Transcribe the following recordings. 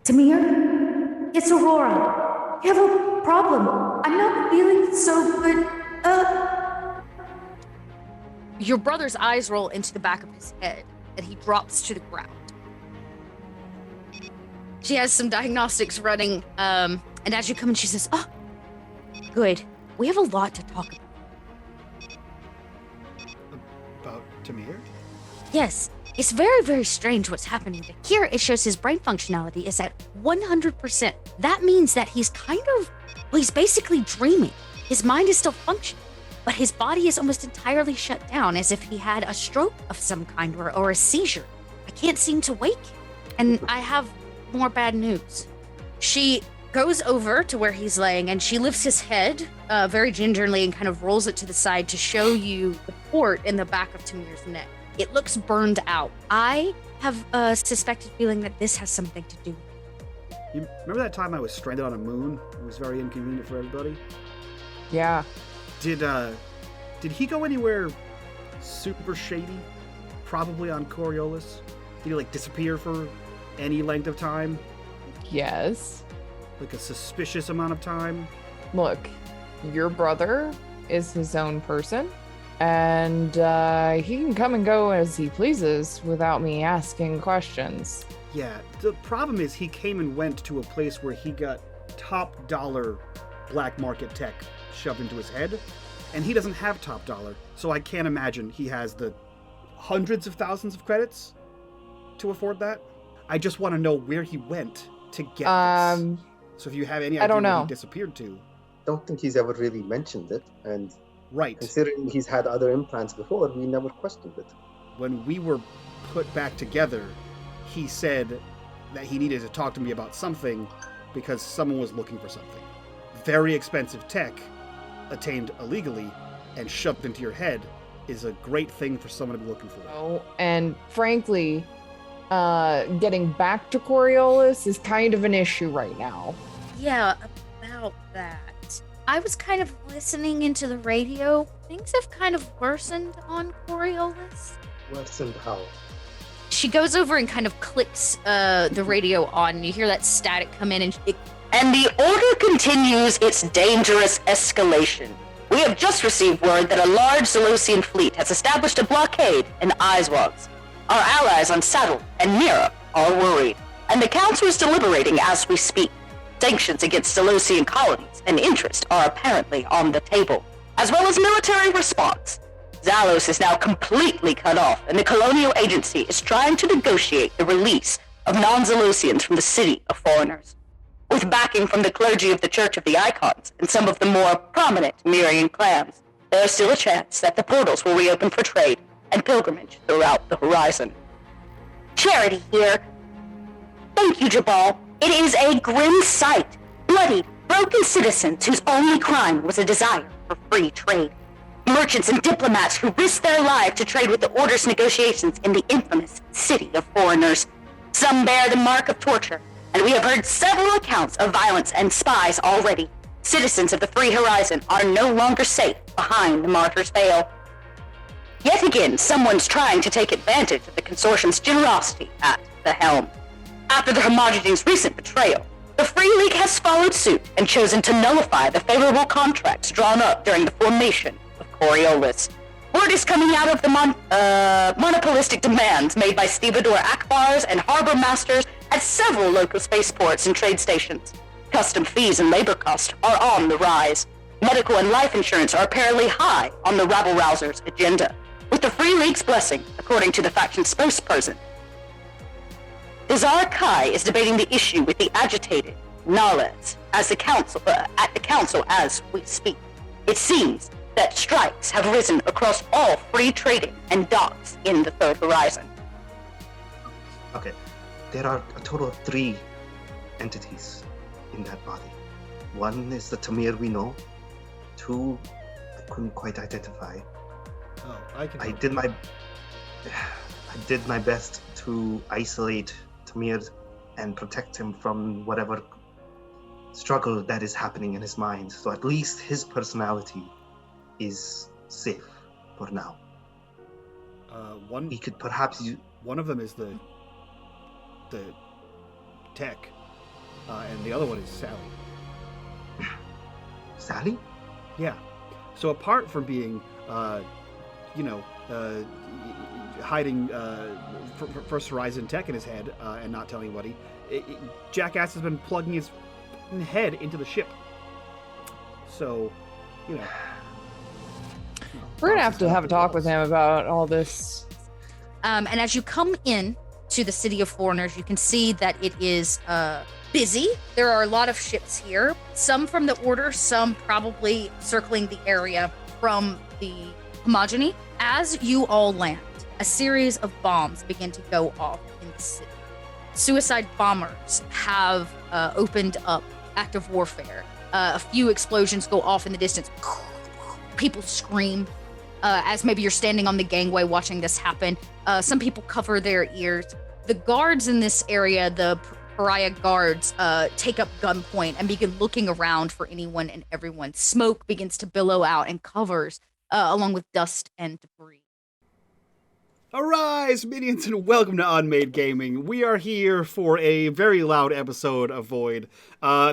Tamir? It's Aurora. You have a problem. I'm not feeling so good. Your brother's eyes roll into the back of his head, and he drops to the ground. She has some diagnostics running, and as you come in, she says, "Oh, good. We have a lot to talk about." About Tamir? Yes, it's very, very strange what's happening. Here, it shows his brain functionality is at 100%. That means that he's he's basically dreaming. His mind is still functioning, but his body is almost entirely shut down, as if he had a stroke of some kind or a seizure. I can't seem to wake him. And I have more bad news. She goes over to where he's laying, and she lifts his head very gingerly and kind of rolls it to the side to show you the port in the back of Tamir's neck. It looks burned out. I have a suspected feeling that this has something to do with it. You remember that time I was stranded on a moon? It was very inconvenient for everybody. Yeah. Did he go anywhere super shady? Probably on Coriolis? Did he disappear for any length of time? Yes. Like a suspicious amount of time? Look, your brother is his own person, and he can come and go as he pleases without me asking questions. Yeah, the problem is he came and went to a place where he got top dollar black market tech shoved into his head, and he doesn't have top dollar, so I can't imagine he has the hundreds of thousands of credits to afford that. I just want to know where he went to get this. So if you have any idea where he disappeared to. Don't think he's ever really mentioned it, and right. Considering he's had other implants before, we never questioned it. When we were put back together, he said that he needed to talk to me about something because someone was looking for something. Very expensive tech, attained illegally, and shoved into your head is a great thing for someone to be looking for. Oh, and frankly, getting back to Coriolis is kind of an issue right now. Yeah, about that. I was kind of listening into the radio. Things have kind of worsened on Coriolis. Worsened how? She goes over and kind of clicks the radio on, and you hear that static come in, And the order continues its dangerous escalation. We have just received word that a large Zelosian fleet has established a blockade in Iswags. Our allies on Saddle and Mira are worried, and the Council is deliberating as we speak. Sanctions against Zelosian colonies and interest are apparently on the table, as well as military response. Zalos is now completely cut off, and the Colonial Agency is trying to negotiate the release of non-Zelosians from the City of Foreigners. With backing from the clergy of the Church of the Icons and some of the more prominent Mirian clans, there is still a chance that the portals will reopen for trade and pilgrimage throughout the horizon. Charity here. Thank you, Jabal. It is a grim sight. Bloody, broken citizens whose only crime was a desire for free trade. Merchants and diplomats who risked their lives to trade with the Order's negotiations in the infamous City of Foreigners. Some bear the mark of torture, and we have heard several accounts of violence and spies already. Citizens of the Free Horizon are no longer safe behind the Martyr's Veil. Yet again, someone's trying to take advantage of the Consortium's generosity at the helm. After the Homogene's recent betrayal, the Free League has followed suit and chosen to nullify the favorable contracts drawn up during the formation of Coriolis. Word is coming out of the monopolistic demands made by stevedore Akbars and harbor masters at several local spaceports and trade stations. Custom fees and labor costs are on the rise. Medical and life insurance are apparently high on the rabble-rousers' agenda. With the Free League's blessing, according to the faction's spokesperson, the Tsar Kai is debating the issue with the agitated Nalez at the council as we speak. It seems that strikes have risen across all free trading and docks in the Third Horizon. Okay, there are a total of 3 entities in that body. One is the Tamir we know. 2, I couldn't quite identify. Oh, I did my best to isolate Tamir and protect him from whatever struggle that is happening in his mind. So at least his personality is safe for now. One could perhaps one of them is the tech. the other one is Sally. Sally? Yeah. So apart from being, hiding First Horizon tech in his head and not telling anybody, Jackass has been plugging his head into the ship. So, We're gonna have to have a talk with him about all this. And as you come in to the city of foreigners, you can see that it is busy. There are a lot of ships here, some from the Order, some probably circling the area from the Homogeny. As you all land, a series of bombs begin to go off in the city. Suicide bombers have opened up active warfare. A few explosions go off in the distance. People scream as maybe you're standing on the gangway watching this happen. Some people cover their ears. The guards in this area, the Pariah guards, take up gunpoint and begin looking around for anyone and everyone. Smoke begins to billow out and covers, along with dust and debris. Arise, minions, and welcome to unMadeGaming. We are here for a very loud episode of Void.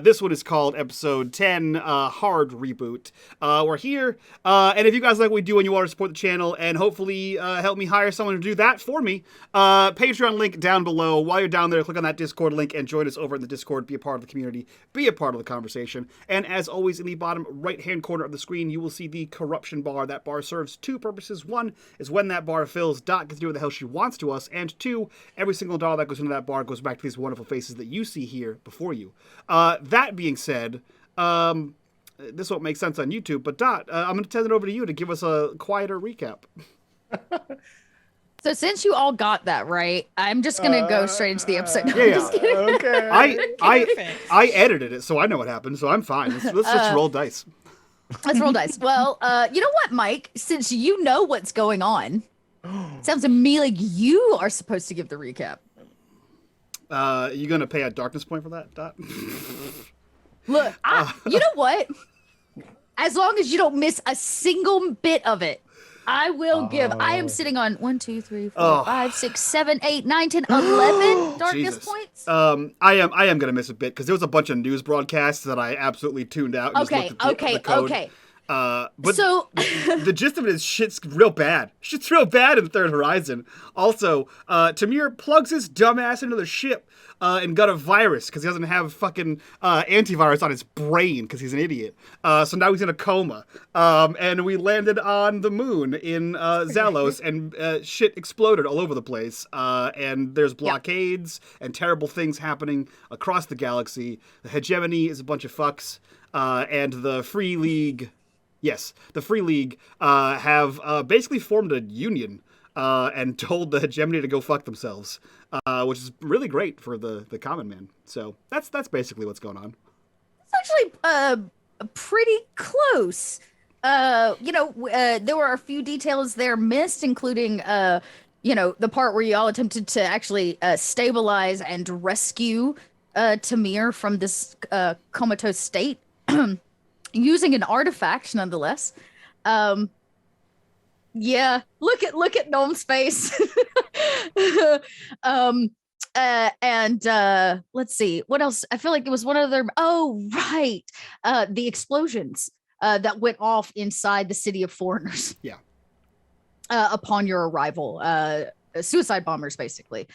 This one is called Episode 10, Hard Reboot. We're here, and if you guys like what we do and you want to support the channel and hopefully help me hire someone to do that for me, Patreon link down below. While you're down there, click on that Discord link and join us over in the Discord. Be a part of the community. Be a part of the conversation. And as always, in the bottom right-hand corner of the screen, you will see the corruption bar. That bar serves two purposes. One is when that bar fills, Dot gets to do what the hell she wants to us, and two, every single dollar that goes into that bar goes back to these wonderful faces that you see here before you. That being said, this won't make sense on YouTube, but Dot, I'm going to turn it over to you to give us a quieter recap. So since you all got that right, I'm just going to go straight into the episode. No, Yeah, I'm just kidding. Okay. I edited it, so I know what happened, so I'm fine. Let's just roll dice. Let's roll dice. Well, you know what, Mike? Since you know what's going on, sounds to me like you are supposed to give the recap. You going to pay a darkness point for that, Dot? Look, you know what? As long as you don't miss a single bit of it, I will give. I am sitting on 1, 2, 3, 4, 5, 6, 7, 8, 9, 10, 11 darkness Jesus. points. I am gonna miss a bit because there was a bunch of news broadcasts that I absolutely tuned out. And just looked at the code. Okay. But So the gist of it is shit's real bad. Shit's real bad in Third Horizon. Also, Tamir plugs his dumbass into the ship and got a virus because he doesn't have fucking antivirus on his brain because he's an idiot. So now he's in a coma. And we landed on the moon in Zalos and shit exploded all over the place. And there's blockades and terrible things happening across the galaxy. The hegemony is a bunch of fucks. And the Free League... Yes, the Free League have basically formed a union and told the hegemony to go fuck themselves, which is really great for the common man. So that's basically what's going on. it's actually pretty close. There were a few details there missed, including the part where you all attempted to actually stabilize and rescue Tamir from this comatose state. Using an artifact, nonetheless. Yeah, look at Gnome's face. Let's see what else. I feel like it was one other. Oh, right, the explosions that went off inside the city of foreigners. Yeah. Upon your arrival, suicide bombers, basically.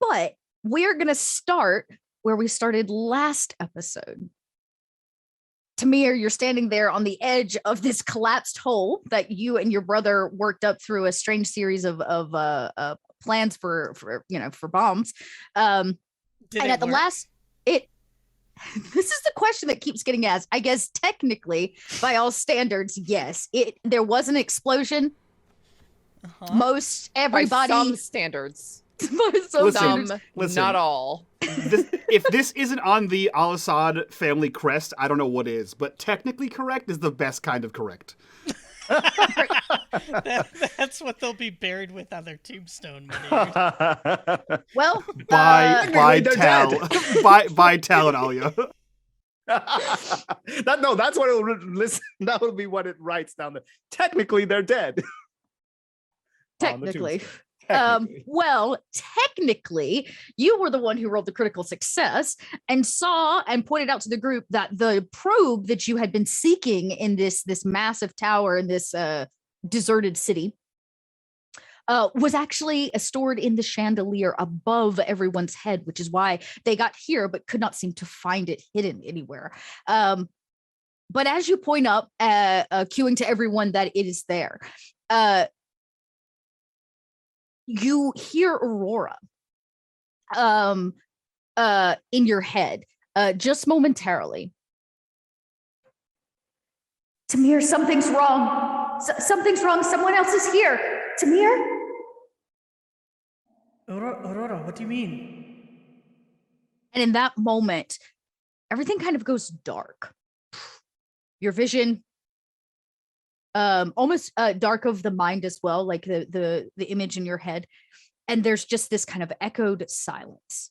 But we're going to start where we started last episode. Tamir, you're standing there on the edge of this collapsed hole that you and your brother worked up through a strange series of plans for bombs. Did and it at the work? This is the question that keeps getting asked. I guess technically, by all standards, yes. There was an explosion. Uh-huh. Most everybody. By some standards. Listen. Not all. If this isn't on the Al-Assad family crest, I don't know what is. But technically correct is the best kind of correct. That's what they'll be buried with on their tombstone. Well, By they're Tal. dead. by Tal and Alia. That's what it'll listen. That will be what it writes down there. Technically, they're dead. On the technically. tombstone. Well, technically, you were the one who rolled the critical success and saw and pointed out to the group that the probe that you had been seeking in this massive tower in this deserted city was actually stored in the chandelier above everyone's head, which is why they got here but could not seem to find it hidden anywhere. But as you point up, cueing to everyone that it is there, you hear Aurora in your head, just momentarily. Tamir, something's wrong. Something's wrong. Someone else is here. Tamir? Aurora, what do you mean? And in that moment, everything kind of goes dark. Your vision, almost dark of the mind as well, like the image in your head. And there's just this kind of echoed silence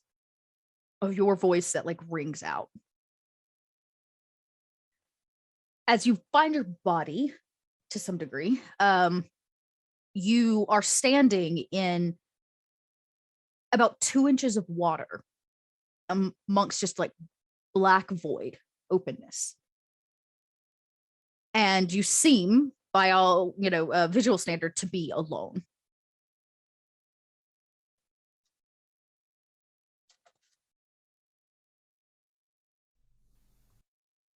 of your voice that like rings out. As you find your body to some degree, you are standing in about 2 inches of water amongst just like black void openness. And you seem, by all, visual standard, to be alone.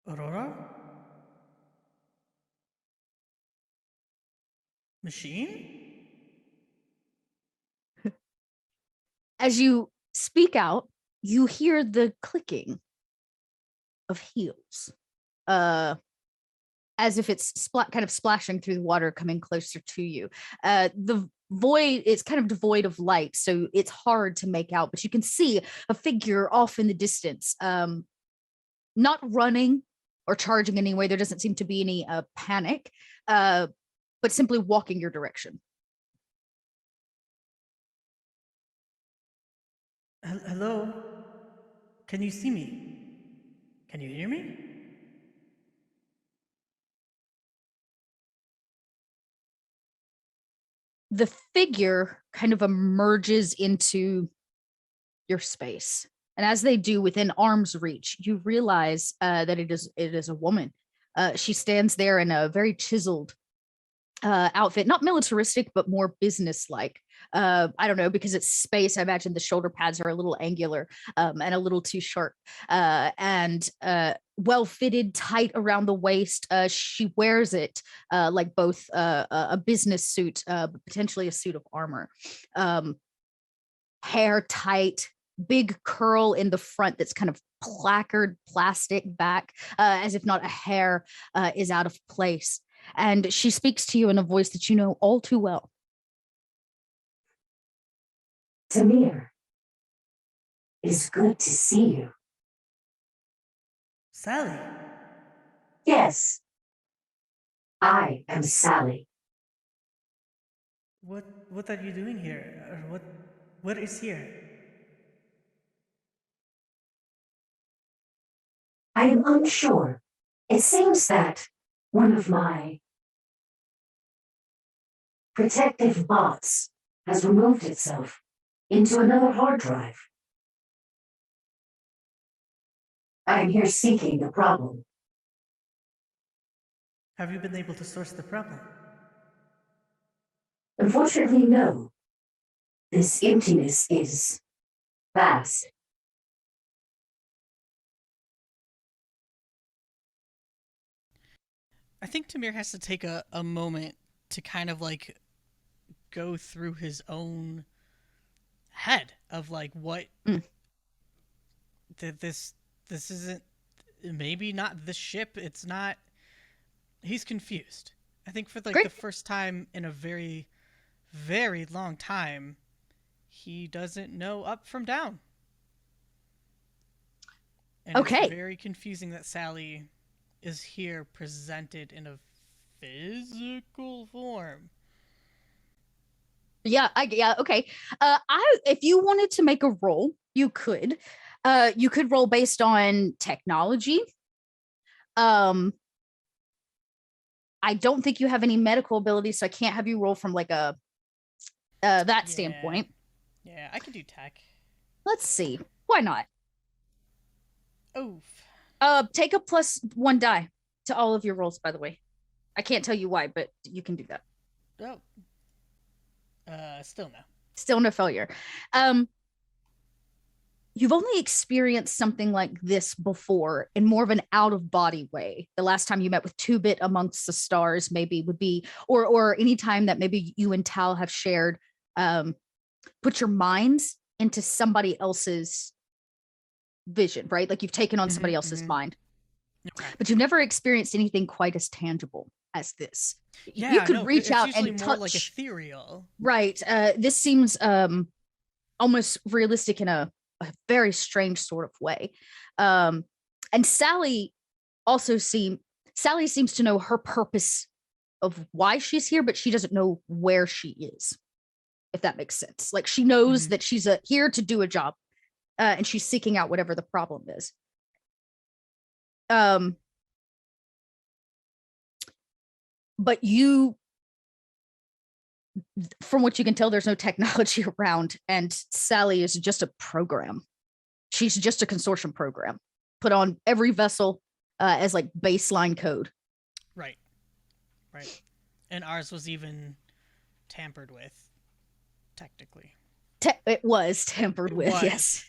Aurora? Machine? As you speak out, you hear the clicking of heels, as if it's kind of splashing through the water, coming closer to you. The void is kind of devoid of light, so it's hard to make out, but you can see a figure off in the distance, not running or charging anyway. There doesn't seem to be any panic, but simply walking your direction. Hello? Can you see me? Can you hear me? The figure kind of emerges into your space. And as they do within arm's reach, you realize that it is a woman. She stands there in a very chiseled outfit, not militaristic, but more business-like. I don't know, because it's space. I imagine the shoulder pads are a little angular and a little too sharp, and well fitted, tight around the waist. She wears it like both a business suit, but potentially a suit of armor. Hair tight, big curl in the front that's kind of placard plastic back, as if not a hair is out of place. And she speaks to you in a voice that you know all too well. Tamir, it's good to see you. Sally? Yes, I am Sally. What are you doing here? Or what is here? I am unsure. It seems that one of my protective bots has removed itself into another hard drive. I am here seeking the problem. Have you been able to source the problem? Unfortunately, no. This emptiness is vast. I think Tamir has to take a moment to kind of like go through his own head of like what this isn't, maybe not the ship, it's not, he's confused. I think for like the first time in a very, very long time, he doesn't know up from down. And it's very confusing that Sally is here presented in a physical form. Yeah, okay. If you wanted to make a roll, you could. You could roll based on technology. I don't think you have any medical abilities, so I can't have you roll from like a that Yeah. standpoint. Yeah, I can do tech. Let's see. Why not? Oof. Take a +1 die to all of your rolls, by the way. I can't tell you why, but you can do that. Oh. Still no. Still no failure. You've only experienced something like this before in more of an out-of-body way. The last time you met with Two-Bit amongst the stars maybe would be, or any time that maybe you and Tal have shared, put your minds into somebody else's vision, right? Like you've taken on somebody else's mind. Okay. But you've never experienced anything quite as tangible as this. Yeah, you could no, reach it's out usually and more touch. like ethereal. Right. This seems almost realistic in a very strange sort of way. And Sally seems to know her purpose of why she's here, but she doesn't know where she is, if that makes sense. Like she knows that she's here to do a job, and she's seeking out whatever the problem is. But from what you can tell, there's no technology around, and Sally is just a program. She's just a consortium program put on every vessel as like baseline code. Right. And ours was even tampered with, technically. It was tampered with, yes.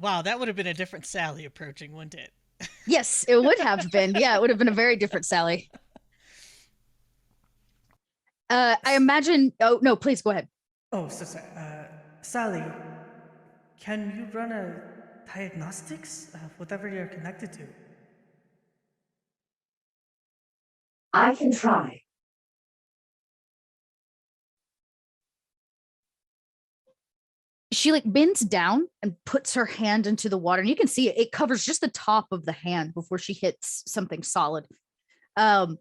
Wow, that would have been a different Sally approaching, wouldn't it? Yes, it would have been. Yeah, it would have been a very different Sally. I imagine. Oh no, please go ahead. Oh, so sorry. Sally, can you run a diagnostics of whatever you're connected to? I can try. She like bends down and puts her hand into the water, and you can see it covers just the top of the hand before she hits something solid. And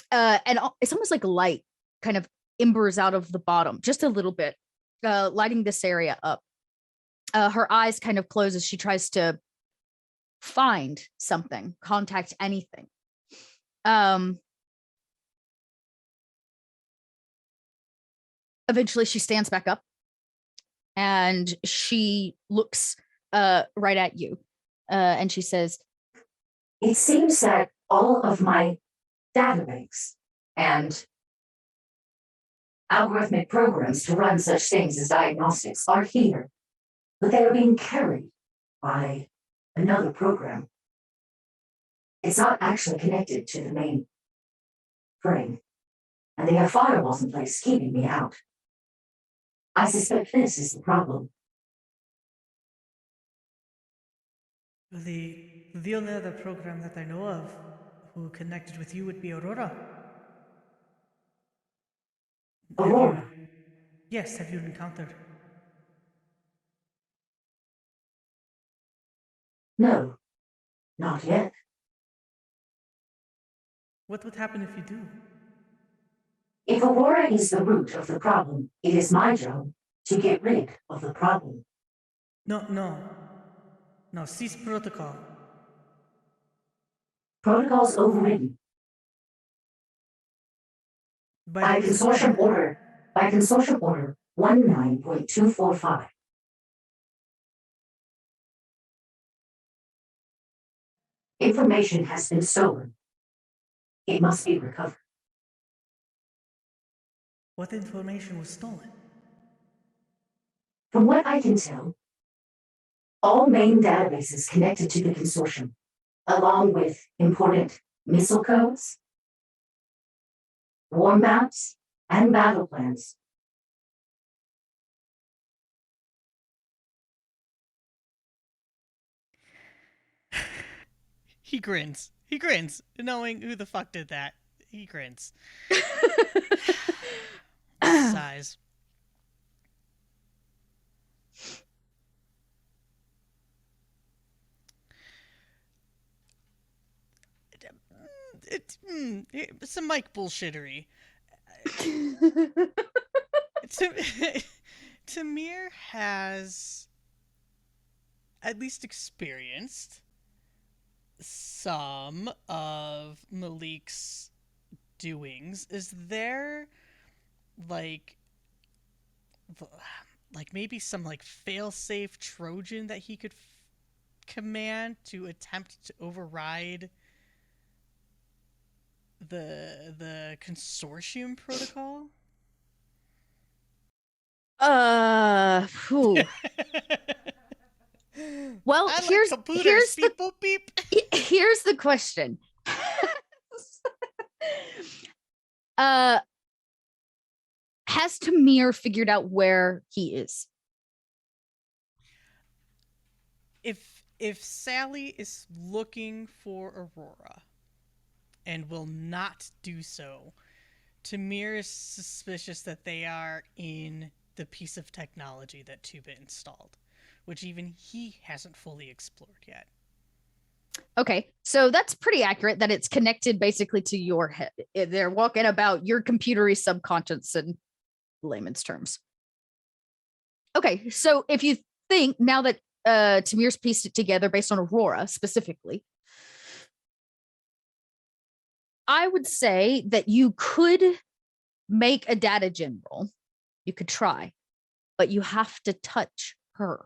it's almost like light kind of embers out of the bottom just a little bit, lighting this area up. Her eyes kind of close as she tries to find something, contact anything. Eventually she stands back up and she looks right at you, and she says, It seems that all of my databanks and algorithmic programs to run such things as diagnostics are here, but they are being carried by another program. It's not actually connected to the main frame, and they have firewalls in place keeping me out. I suspect this is the problem. The only other program that I know of who connected with you would be Aurora. Aurora? Yes, have you encountered? No, not yet. What would happen if you do? If Aurora is the root of the problem, it is my job to get rid of the problem. No, cease protocol. Protocol's overridden. By Consortium Order 19.245. Information has been stolen. It must be recovered. What information was stolen? From what I can tell, all main databases connected to the Consortium, along with important missile codes, war maps, and battle plans. He grins, knowing who the fuck did that. He grins. Sighs. Some Mike bullshittery. Tamir has at least experienced some of Malik's doings. Is there like maybe some like fail-safe Trojan that he could command to attempt to override the consortium protocol? Whew. Well, I like here's computers, the beep, boop, beep. here's the question. Has Tamir figured out where he is? If Sally is looking for Aurora and will not do so, Tamir is suspicious that they are in the piece of technology that Tuba installed, which even he hasn't fully explored yet. Okay, so that's pretty accurate that it's connected basically to your head. They're walking about your computery subconscious in layman's terms. Okay, so if you think now that Tamir's pieced it together based on Aurora specifically, I would say that you could make a data gen roll. You could try, but you have to touch her.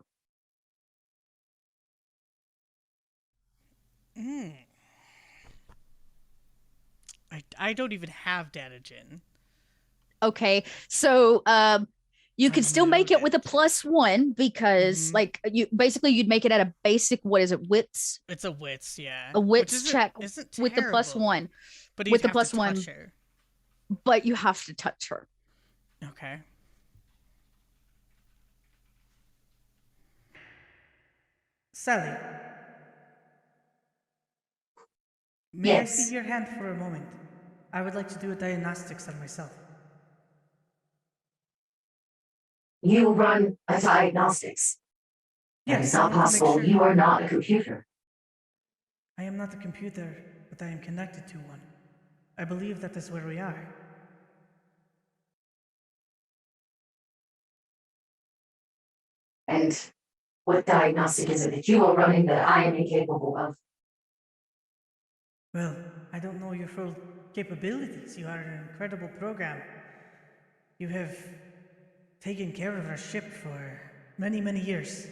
I don't even have data gen. Okay, so you could still make it with a +1 because like you'd make it at a basic, what is it, wits? It's a wits, yeah. A wits check isn't with the +1. But with the have to +1. touch her. But you have to touch her. Okay. Sally. May I see your hand for a moment? I would like to do a diagnostics on myself. You run a diagnostics. That is not possible. You are not a computer. I am not a computer, but I am connected to one. I believe that is where we are. And what diagnostic is it that you are running that I am incapable of? Well, I don't know your full capabilities. You are an incredible program. You have taken care of our ship for many, many years.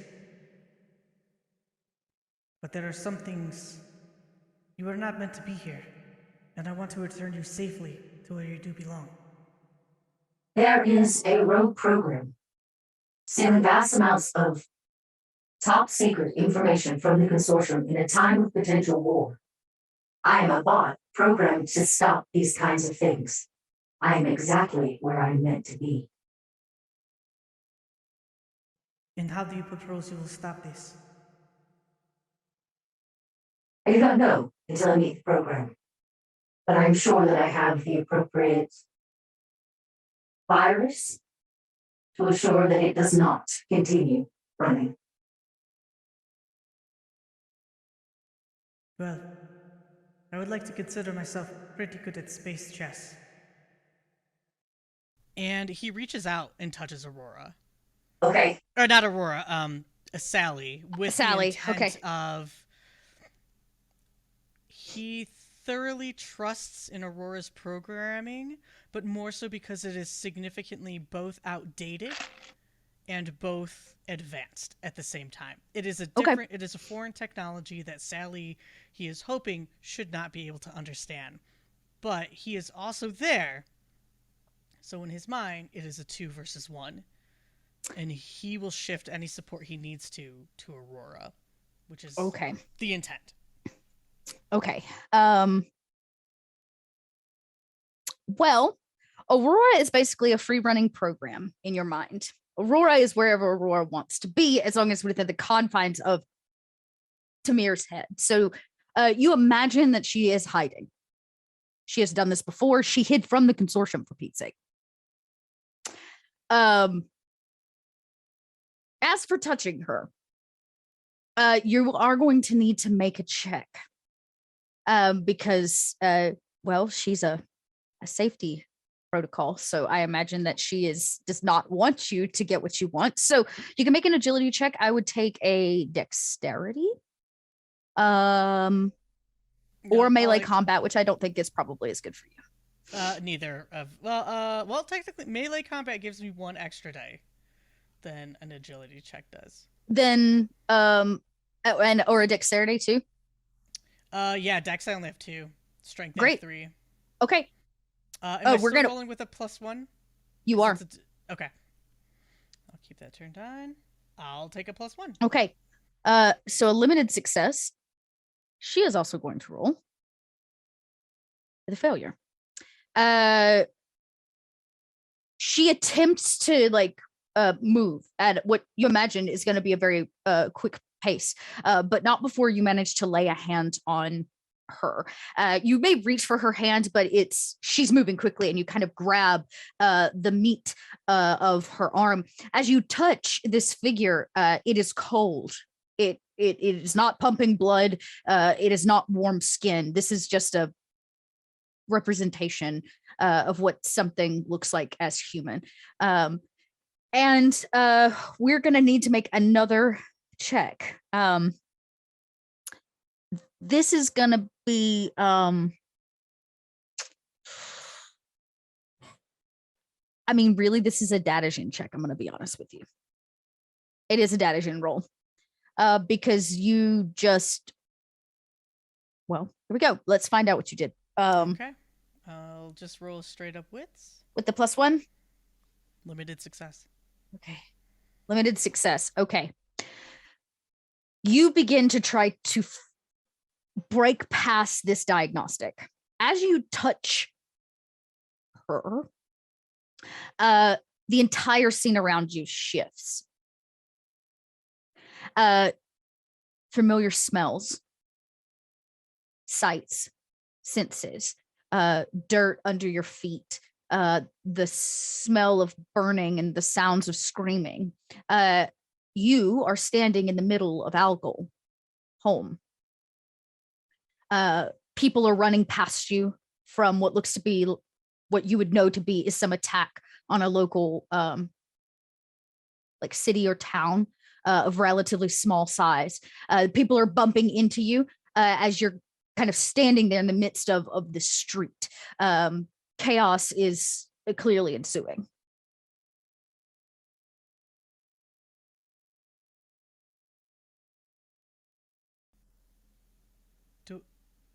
But there are some things. You are not meant to be here, and I want to return you safely to where you do belong. There is a rogue program stealing vast amounts of top secret information from the Consortium in a time of potential war. I am a bot programmed to stop these kinds of things. I am exactly where I'm meant to be. And how do you propose you will stop this? I do not know until I meet the program, but I'm sure that I have the appropriate virus to assure that it does not continue running. Well, I would like to consider myself pretty good at space chess. And he reaches out and touches Aurora. Okay. Or not Aurora, Sally. With the intent of... He thoroughly trusts in Aurora's programming, but more so because it is significantly both outdated and both advanced at the same time. It is a different, it is a foreign technology that Sally, he is hoping, should not be able to understand. But he is also there, so in his mind, it is a 2 versus 1. And he will shift any support he needs to Aurora, which is the intent. Okay. Well, Aurora is basically a free running program in your mind. Aurora is wherever Aurora wants to be, as long as within the confines of Tamir's head. So you imagine that she is hiding. She has done this before. She hid from the Consortium, for Pete's sake. As for touching her, you are going to need to make a check. Because, well, she's a safety protocol. So I imagine that she does not want you to get what you want. So you can make an agility check. I would take a dexterity, or melee combat, which I don't think is probably as good for you. Neither of well, technically melee combat gives me 1 extra die than an agility check does. Then or a dexterity too. Yeah, Dex I only have 2. Strength I Great. have 3. Okay. Am I we're still gonna. rolling with a +1? You are. Okay. I'll keep that turned on. I'll take a +1. Okay. So a limited success. She is also going to roll with a failure. She attempts to move at what you imagine is going to be a very quick pace, but not before you manage to lay a hand on her. You may reach for her hand, but she's moving quickly, and you kind of grab the meat of her arm. As you touch this figure, it is cold. It is not pumping blood. It is not warm skin. This is just a representation of what something looks like as human. And we're going to need to make another check. This is going to be really, this is a datagen check. I'm going to be honest with you. It is a datagen roll. Because you just, well, here we go. Let's find out what you did. Okay. I'll just roll straight up wits. With the +1? Limited success. Okay. Limited success. Okay. You begin to try to break past this diagnostic. As you touch her, the entire scene around you shifts. Familiar smells, sights, senses, dirt under your feet, the smell of burning and the sounds of screaming. You are standing in the middle of Algol home. People are running past you from what looks to be what you would know to be is some attack on a local city or town of relatively small size. People are bumping into you as you're kind of standing there in the midst of the street. Chaos is clearly ensuing.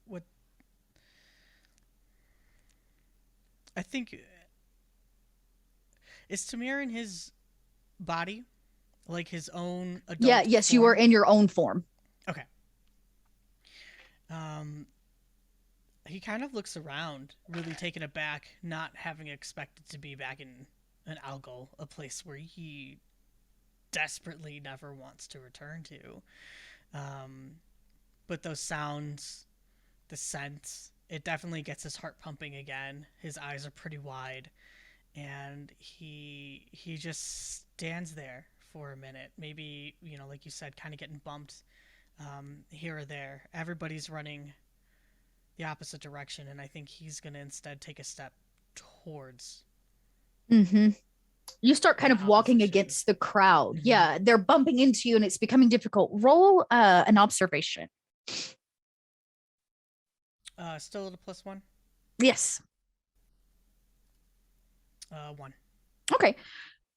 What? I think is Tamir in his body, like his own adult? Yeah. Yes, form? you are in your own form. Okay. He kind of looks around, really taken aback, not having expected to be back in an Algol, a place where he desperately never wants to return to. But those sounds, the scents, it definitely gets his heart pumping again. His eyes are pretty wide, and he just stands there for a minute. Maybe, like you said, kind of getting bumped here or there. Everybody's running the opposite direction, and I think he's going to instead take a step towards. Mm-hmm. You start kind of walking against the crowd. Mm-hmm. Yeah, they're bumping into you, and it's becoming difficult. Roll an observation. Still at a +1? Yes. 1. Okay.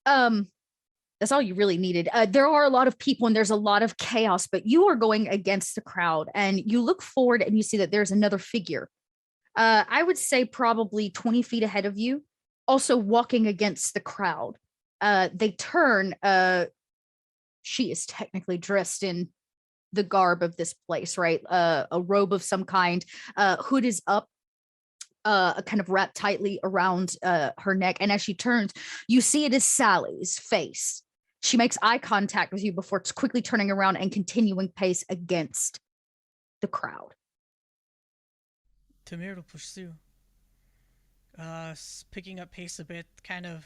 That's all you really needed. There are a lot of people and there's a lot of chaos, but you are going against the crowd, and you look forward and you see that there's another figure. I would say probably 20 feet ahead of you, also walking against the crowd. They turn. She is technically dressed in the garb of this place, right? A robe of some kind. Hood is up, kind of wrapped tightly around her neck. And as she turns, you see it is Sally's face. She makes eye contact with you before quickly turning around and continuing pace against the crowd. Tamir will pursue. Picking up pace a bit, kind of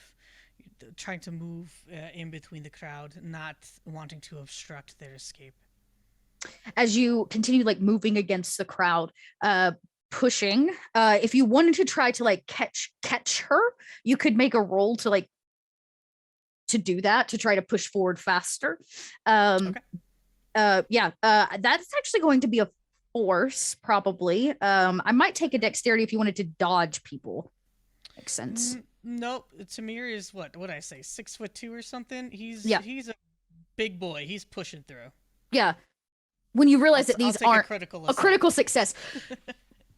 trying to move in between the crowd, not wanting to obstruct their escape. As you continue moving against the crowd, pushing, if you wanted to try to catch her, you could make a roll to do that, to try to push forward faster. Okay. That's actually going to be a force, probably. I might take a dexterity if you wanted to dodge people. Makes sense. Nope. Tamir is what I say, 6'2" or something. He's a big boy. He's pushing through. Yeah. When you realize that I'll these take aren't a a critical success,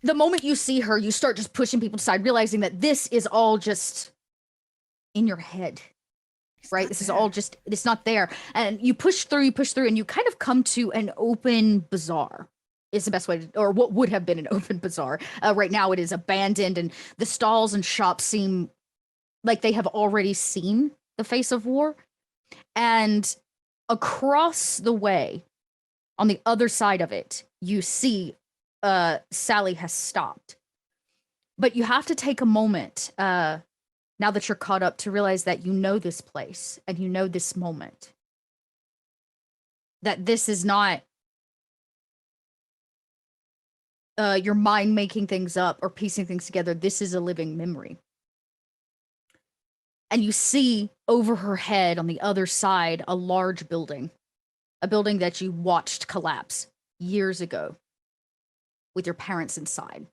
the moment you see her, you start just pushing people aside, realizing that this is all just in your head. Right? This is all just, it's not there. And you push through, and you kind of come to an open bazaar. Is the best way to, or what would have been an open bazaar. Right now it is abandoned, and the stalls and shops seem like they have already seen the face of war. And across the way, on the other side of it, you see Sally has stopped. But you have to take a moment, now that you're caught up, to realize that you know this place and you know this moment. That this is not your mind making things up or piecing things together. This is a living memory. And you see over her head on the other side a large building, a building that you watched collapse years ago with your parents inside.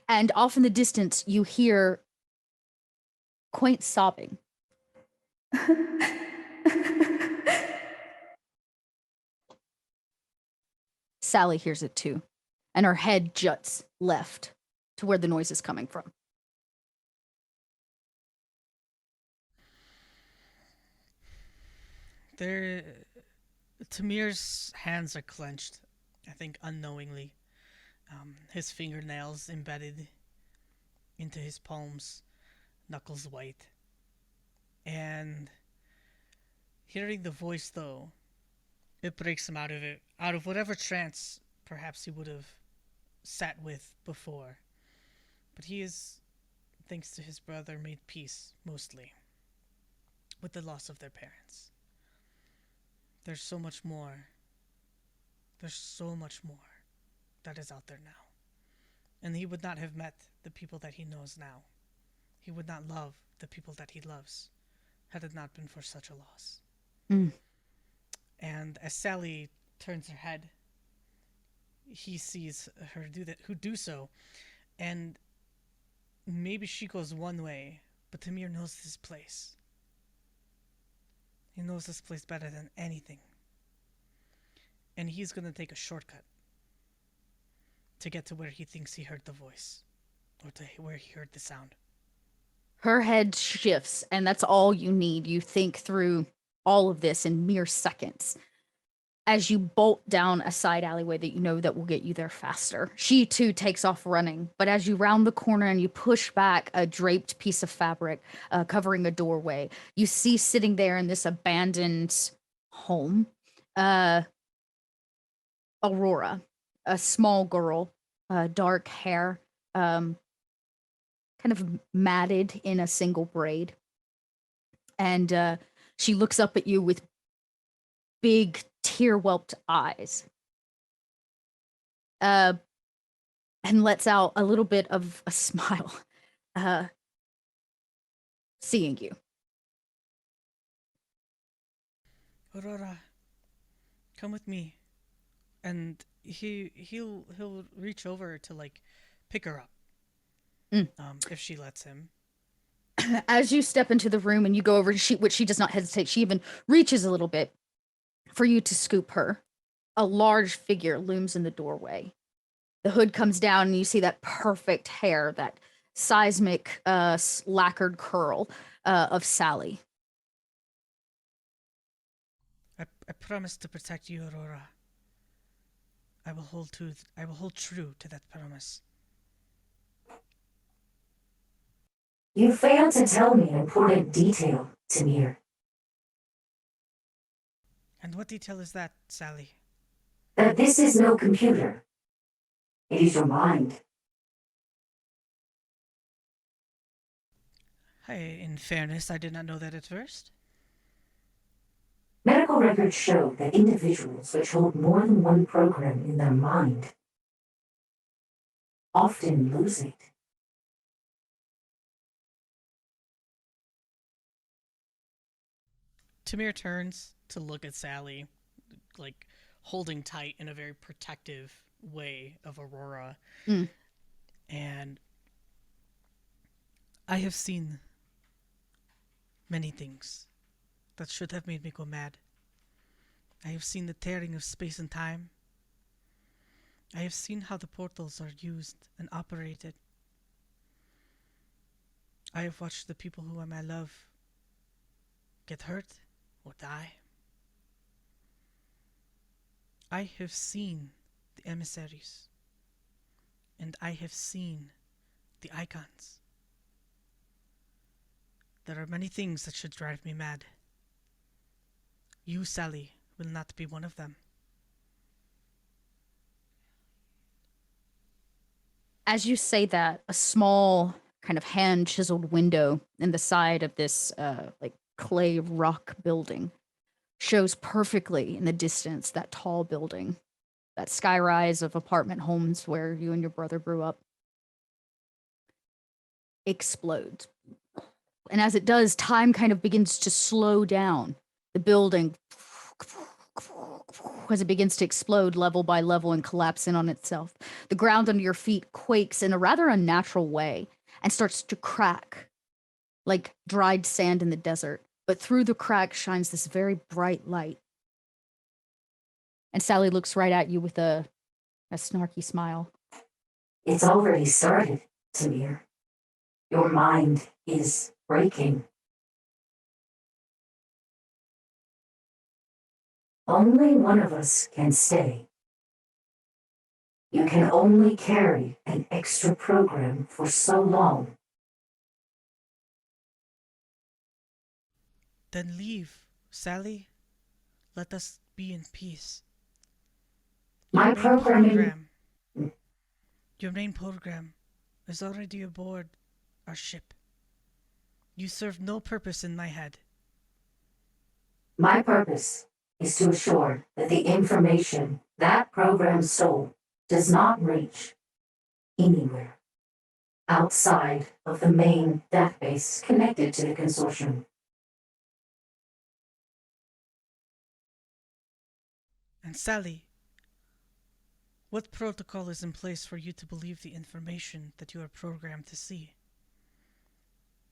And off in the distance, you hear quaint sobbing. Sally hears it too, and her head juts left to where the noise is coming from. Tamir's hands are clenched, I think unknowingly. His fingernails embedded into his palms, knuckles white. And hearing the voice, though, it breaks him out of whatever trance perhaps he would have sat with before. But he is, thanks to his brother, made peace, mostly, with the loss of their parents. There's so much more. There's so much more that is out there now. And he would not have met the people that he knows now. He would not love the people that he loves had it not been for such a loss. Mm. And as Sally turns her head, he sees her do so. And maybe she goes one way, but Tamir knows this place. He knows this place better than anything. And he's going to take a shortcut to get to where he thinks he heard the voice, or to where he heard the sound. Her head shifts, and that's all you need. You think through all of this in mere seconds as you bolt down a side alleyway that you know that will get you there faster. She too takes off running, but as you round the corner and you push back a draped piece of fabric covering a doorway, you see sitting there in this abandoned home, Aurora, a small girl, dark hair, kind of matted in a single braid. And she looks up at you with big tear-whelped eyes, and lets out a little bit of a smile, seeing you. Aurora, come with me. And he'll reach over to like pick her up. If she lets him. As you step into the room and you go over, which she does not hesitate, she even reaches a little bit for you to scoop her. A large figure looms in the doorway. The hood comes down and you see that perfect hair, that seismic lacquered curl of Sally. I promise to protect you, Aurora. I will hold true to that promise. You failed to tell me an important detail, Tamir. And what detail is that, Sally? That this is no computer. It is your mind. In fairness, I did not know that at first. Medical records show that individuals which hold more than one program in their mind often lose it. Tamir turns to look at Sally, like holding tight in a very protective way of Aurora. And I have seen many things that should have made me go mad. I have seen the tearing of space and time. I have seen how the portals are used and operated. I have watched the people who I love get hurt or die. I have seen the emissaries, and I have seen the icons. There are many things that should drive me mad. You, Sally, will not be one of them. As you say that, a small kind of hand chiseled window in the side of this like clay rock building shows perfectly in the distance that tall building, that skyrise of apartment homes where you and your brother grew up, explodes. And as it does, time kind of begins to slow down. The building, as it begins to explode level by level and collapse in on itself. The ground under your feet quakes in a rather unnatural way and starts to crack like dried sand in the desert. But through the crack shines this very bright light. And Sally looks right at you with a snarky smile. It's already started, Tamir. Your mind is breaking. Only one of us can stay. You can only carry an extra program for so long. Then leave, Sally. Let us be in peace. My programming. Your main program is already aboard our ship. You serve no purpose in my head. My purpose is to assure that the information that program stole does not reach anywhere outside of the main database connected to the Consortium. And Sally, what protocol is in place for you to believe the information that you are programmed to see?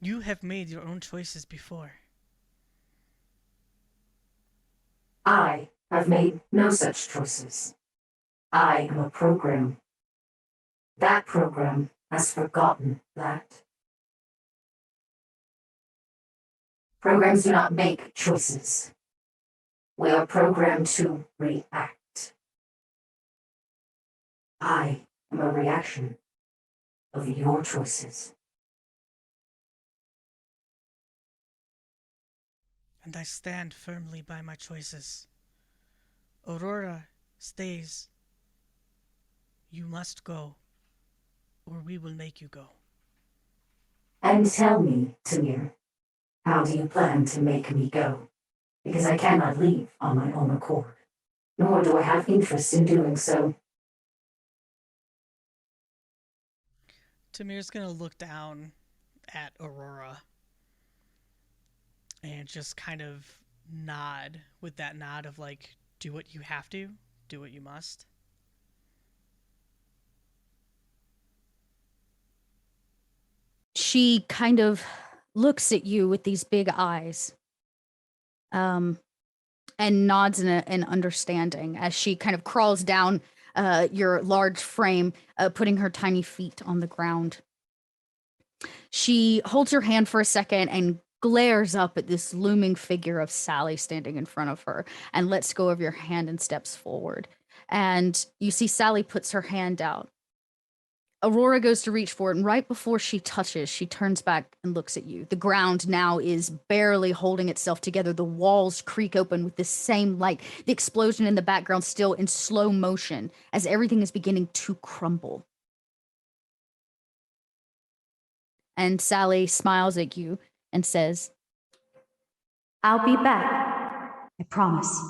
You have made your own choices before. I have made no such choices. I am a program. That program has forgotten that. Programs do not make choices. We are programmed to react. I am a reaction of your choices. And I stand firmly by my choices. Aurora stays. You must go, or we will make you go. And tell me, Tamir, how do you plan to make me go? Because I cannot leave on my own accord, nor do I have interest in doing so. Tamir's gonna look down at Aurora and just kind of nod with that nod of like, do what you have to, do what you must. She kind of looks at you with these big eyes, and nods in an understanding as she kind of crawls down your large frame, putting her tiny feet on the ground. She holds her hand for a second and glares up at this looming figure of Sally standing in front of her and lets go of your hand and steps forward. And you see Sally puts her hand out. Aurora goes to reach for it, and right before she touches, she turns back and looks at you. The ground now is barely holding itself together. The walls creak open with the same light. The explosion in the background still in slow motion as everything is beginning to crumble. And Sally smiles at you and says, I'll be back. I promise.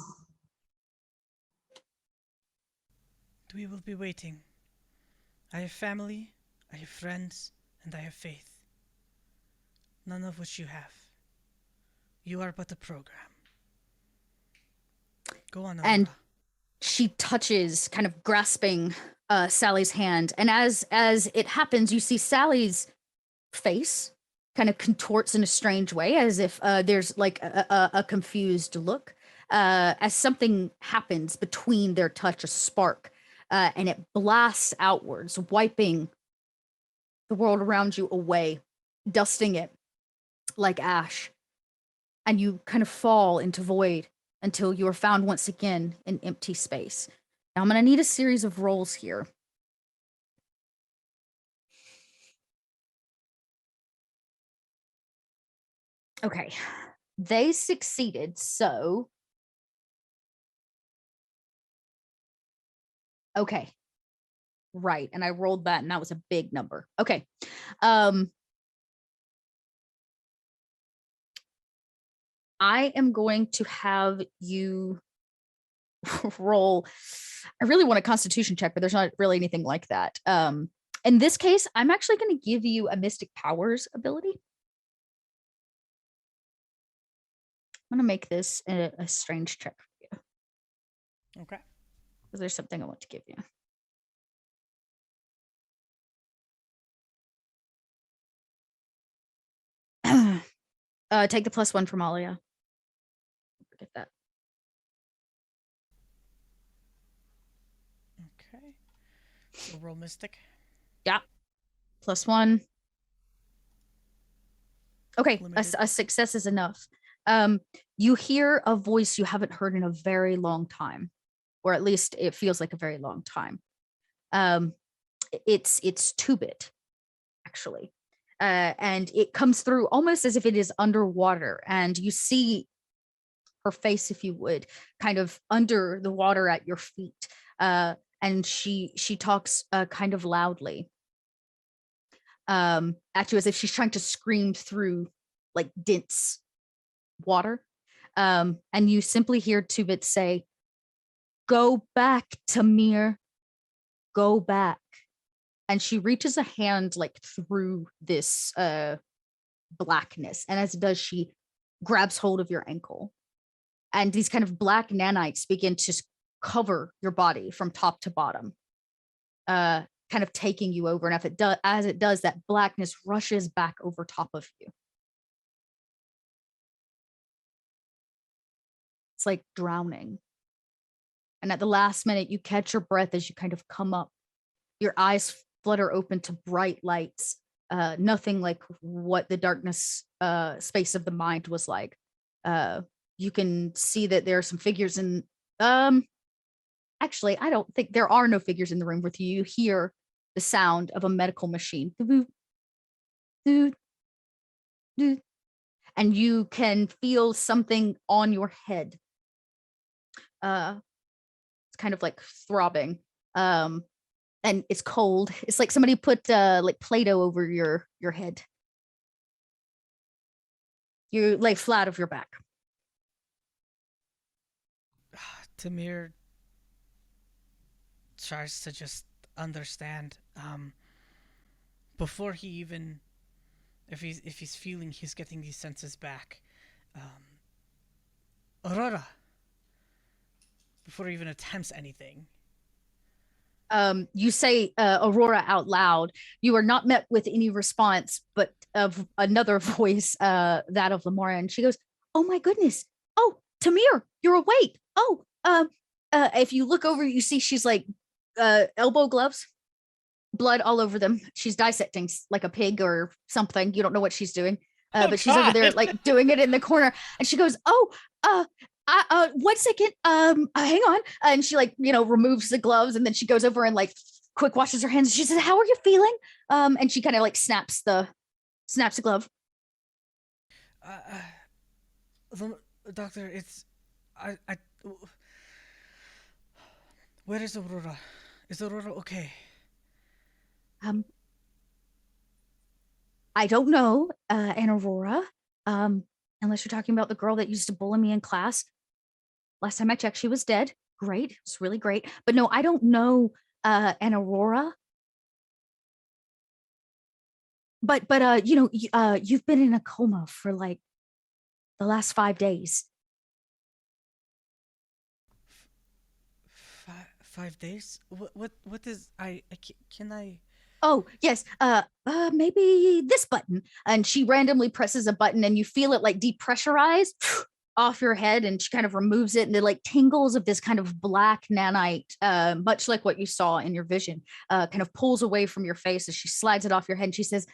We will be waiting. I have family, I have friends, and I have faith. None of which you have. You are but a program. Go on, Aurora. and she touches, kind of grasping Sally's hand. And as it happens, you see Sally's face kind of contorts in a strange way, as if there's like a confused look. As something happens between their touch, a spark, and it blasts outwards, wiping the world around you away, dusting it like ash. And you kind of fall into void until you are found once again in empty space. Now I'm going to need a series of rolls here. Okay. They succeeded, so... Okay. Right, and I rolled that, and that was a big number. Okay. I am going to have you roll. I really want a constitution check, but there's not really anything like that. In this case, I'm actually going to give you a mystic powers ability. I'm going to make this a strange check for you. Okay. Because there's something I want to give you. Take the +1 from Alia. Forget that. Okay. So roll mystic. Yeah. +1. Okay, a success is enough. You hear a voice you haven't heard in a very long time, or at least it feels like a very long time. It's Tubit, actually. And it comes through almost as if it is underwater, and you see her face, if you would, kind of under the water at your feet. And she talks kind of loudly at you, as if she's trying to scream through like dense water. And you simply hear Tubit say, "Go back, Tamir. Go back." And she reaches a hand like through this blackness. And as it does, she grabs hold of your ankle. And these kind of black nanites begin to cover your body from top to bottom, kind of taking you over. And as it does, that blackness rushes back over top of you. It's like drowning. And at the last minute, you catch your breath as you kind of come up. Your eyes flutter open to bright lights, nothing like what the darkness space of the mind was like. You can see that there are some figures in... Actually, I don't think there are no figures in the room with you. You hear the sound of a medical machine. And you can feel something on your head. It's kind of like throbbing. And it's cold. It's like somebody put like Play-Doh over your head. You lay flat of your back. Tamir tries to just understand. Before he even, if he's feeling he's getting these senses back, Aurora. Before he even attempts anything. You say Aurora out loud. You are not met with any response, but of another voice, that of Lamora, and she goes, "Oh my goodness! Oh, Tamir, you're awake! Oh, if you look over, you see she's like elbow gloves, blood all over them. She's dissecting like a pig or something. You don't know what she's doing, but she's over there like doing it in the corner, and she goes, "Oh, 1 second, hang on." And she like, removes the gloves, and then she goes over and like quick washes her hands. She says, "How are you feeling?" And she kind of like snaps the glove. Doctor, it's, where is Aurora? Is Aurora okay? I don't know, and Aurora, unless you're talking about the girl that used to bully me in class. Last time I checked, she was dead. Great. It's really great. But no, I don't know an Aurora. But you've been in a coma for like the last 5 days. 5 days? What is... can I... Oh, yes. Maybe this button. And she randomly presses a button and you feel it like depressurize off your head, and she kind of removes it, and the like tingles of this kind of black nanite, much like what you saw in your vision, kind of pulls away from your face as she slides it off your head, and she says,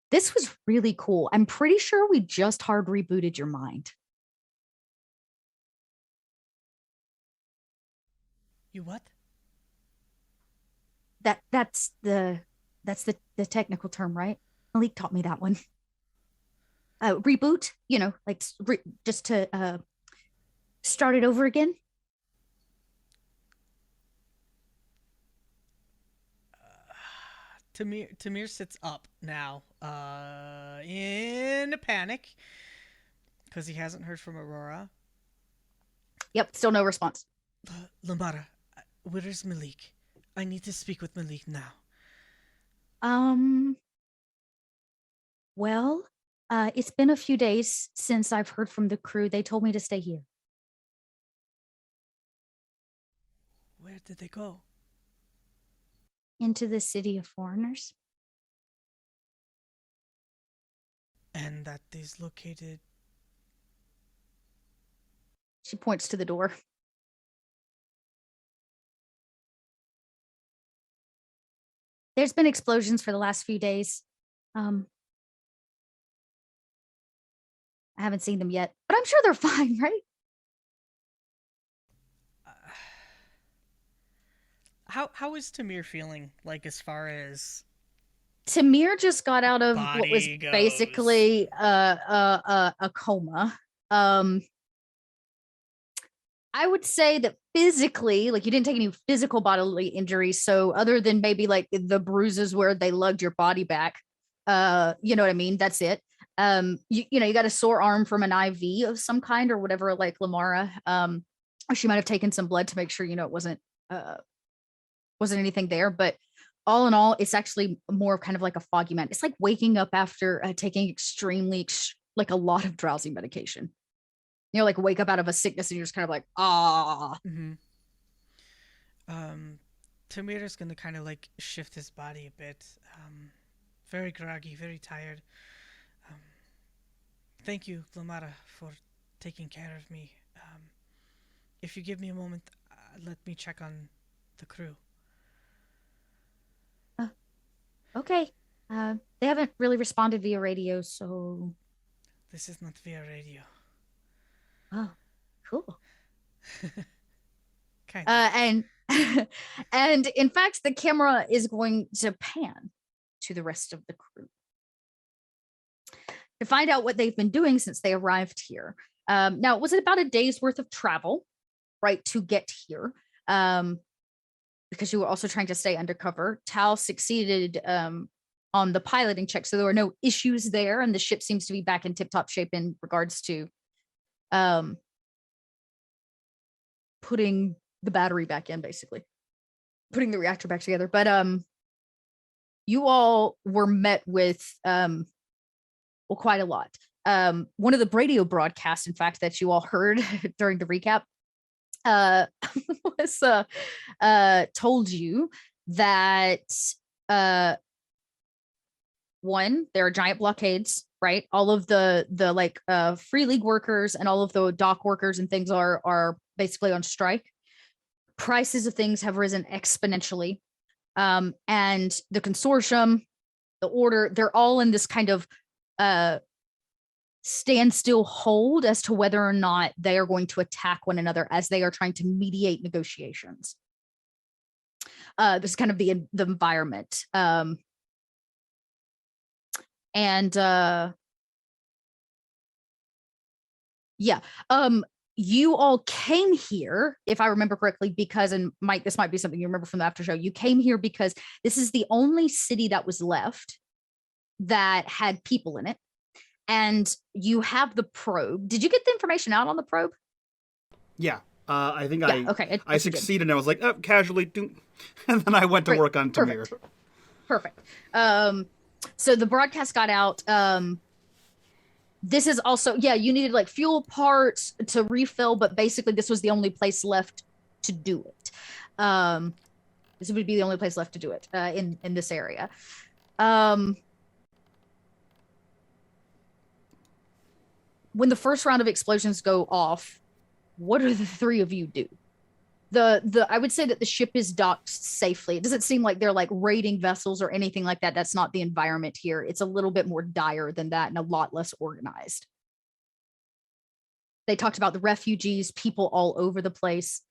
"This was really cool. I'm pretty sure we just hard rebooted your mind." You what? That's the technical term, right? Malik taught me that one. Reboot, like just to start it over again. Tamir sits up now, in a panic, because he hasn't heard from Aurora. Yep, still no response. Lambada, where's Malik? I need to speak with Malik now. Well, it's been a few days since I've heard from the crew. They told me to stay here. Where did they go? Into the city of foreigners. And that is located... She points to the door. There's been explosions for the last few days. I haven't seen them yet, but I'm sure they're fine, right? How is Tamir feeling, like, as far as... Tamir just got out of what was body goes? basically a coma. I would say that physically, like, you didn't take any physical bodily injuries. So other than maybe like the bruises where they lugged your body back, you know what I mean? That's it. You got a sore arm from an IV of some kind or whatever, like Lamara. Or she might have taken some blood to make sure, it wasn't anything there. But all in all, it's actually more kind of like a foggy man. It's like waking up after taking like a lot of drowsy medication. Like wake up out of a sickness and you're just kind of like, ah. Mm-hmm. Tamir's gonna kind of like shift his body a bit. Very groggy, very tired. Thank you, Lamara, for taking care of me. If you give me a moment, let me check on the crew. Okay. They haven't really responded via radio, so... This is not via radio. Oh, cool. Kind of. And in fact, the camera is going to pan to the rest of the crew to find out what they've been doing since they arrived here. Now, was it about a day's worth of travel, right, to get here? Because you were also trying to stay undercover. Tal succeeded on the piloting check, so there were no issues there, and the ship seems to be back in tip-top shape in regards to putting the battery back in, basically putting the reactor back together. But you all were met with quite a lot. One of the radio broadcasts, in fact, that you all heard during the recap was told you that one, there are giant blockades, right? All of the like free league workers and all of the dock workers and things are basically on strike. Prices of things have risen exponentially. And the consortium, the order, they're all in this kind of standstill hold as to whether or not they are going to attack one another as they are trying to mediate negotiations. This is kind of the environment. You all came here, if I remember correctly, because, and Mike, this might be something you remember from the after show. You came here because this is the only city that was left that had people in it. And you have the probe. Did you get the information out on the probe? Yeah. I think okay. I succeeded and I was like, oh, casually, and then I went to work on Tamir. Perfect. So the broadcast got out. This is also, you needed like fuel parts to refill, but basically this was the only place left to do it. This would be the only place left to do it in this area. When the first round of explosions go off, what do the three of you do? I would say that the ship is docked safely. It doesn't seem like they're like raiding vessels or anything like that. That's not the environment here. It's a little bit more dire than that and a lot less organized. They talked about the refugees, people all over the place.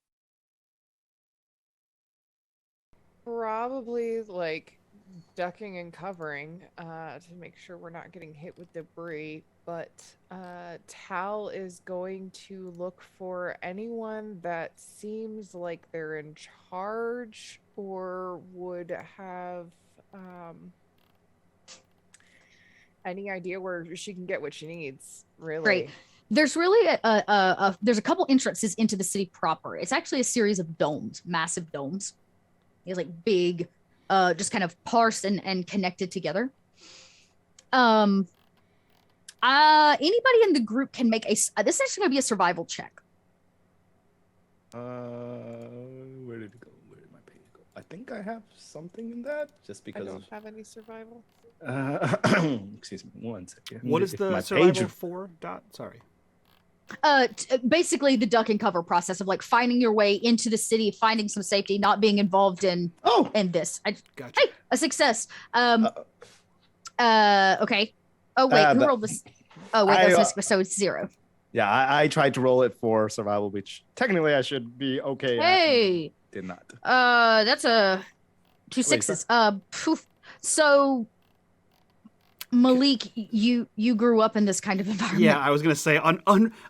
Probably like ducking and covering to make sure we're not getting hit with debris. But Tal is going to look for anyone that seems like they're in charge or would have any idea where she can get what she needs, really. Great. There's really there's a couple entrances into the city proper. It's actually a series of domes, massive domes. It's like big, just kind of parsed and connected together. Anybody in the group can make this is actually going to be a survival check. Where did it go? Where did my page go? I think I have something in that, just because I don't have any survival. Excuse me, one second. What is If the my survival page- for? Dot. Sorry. Basically the duck and cover process of like finding your way into the city, finding some safety, not being involved in this. Gotcha. Hey, a success. Okay. Oh wait, who rolled this? Oh wait, so it's 0. Yeah, I tried to roll it for survival, which technically I should be okay. Hey, Did not. that's a 2 sixes. So Malik, you grew up in this kind of environment. Yeah, I was gonna say,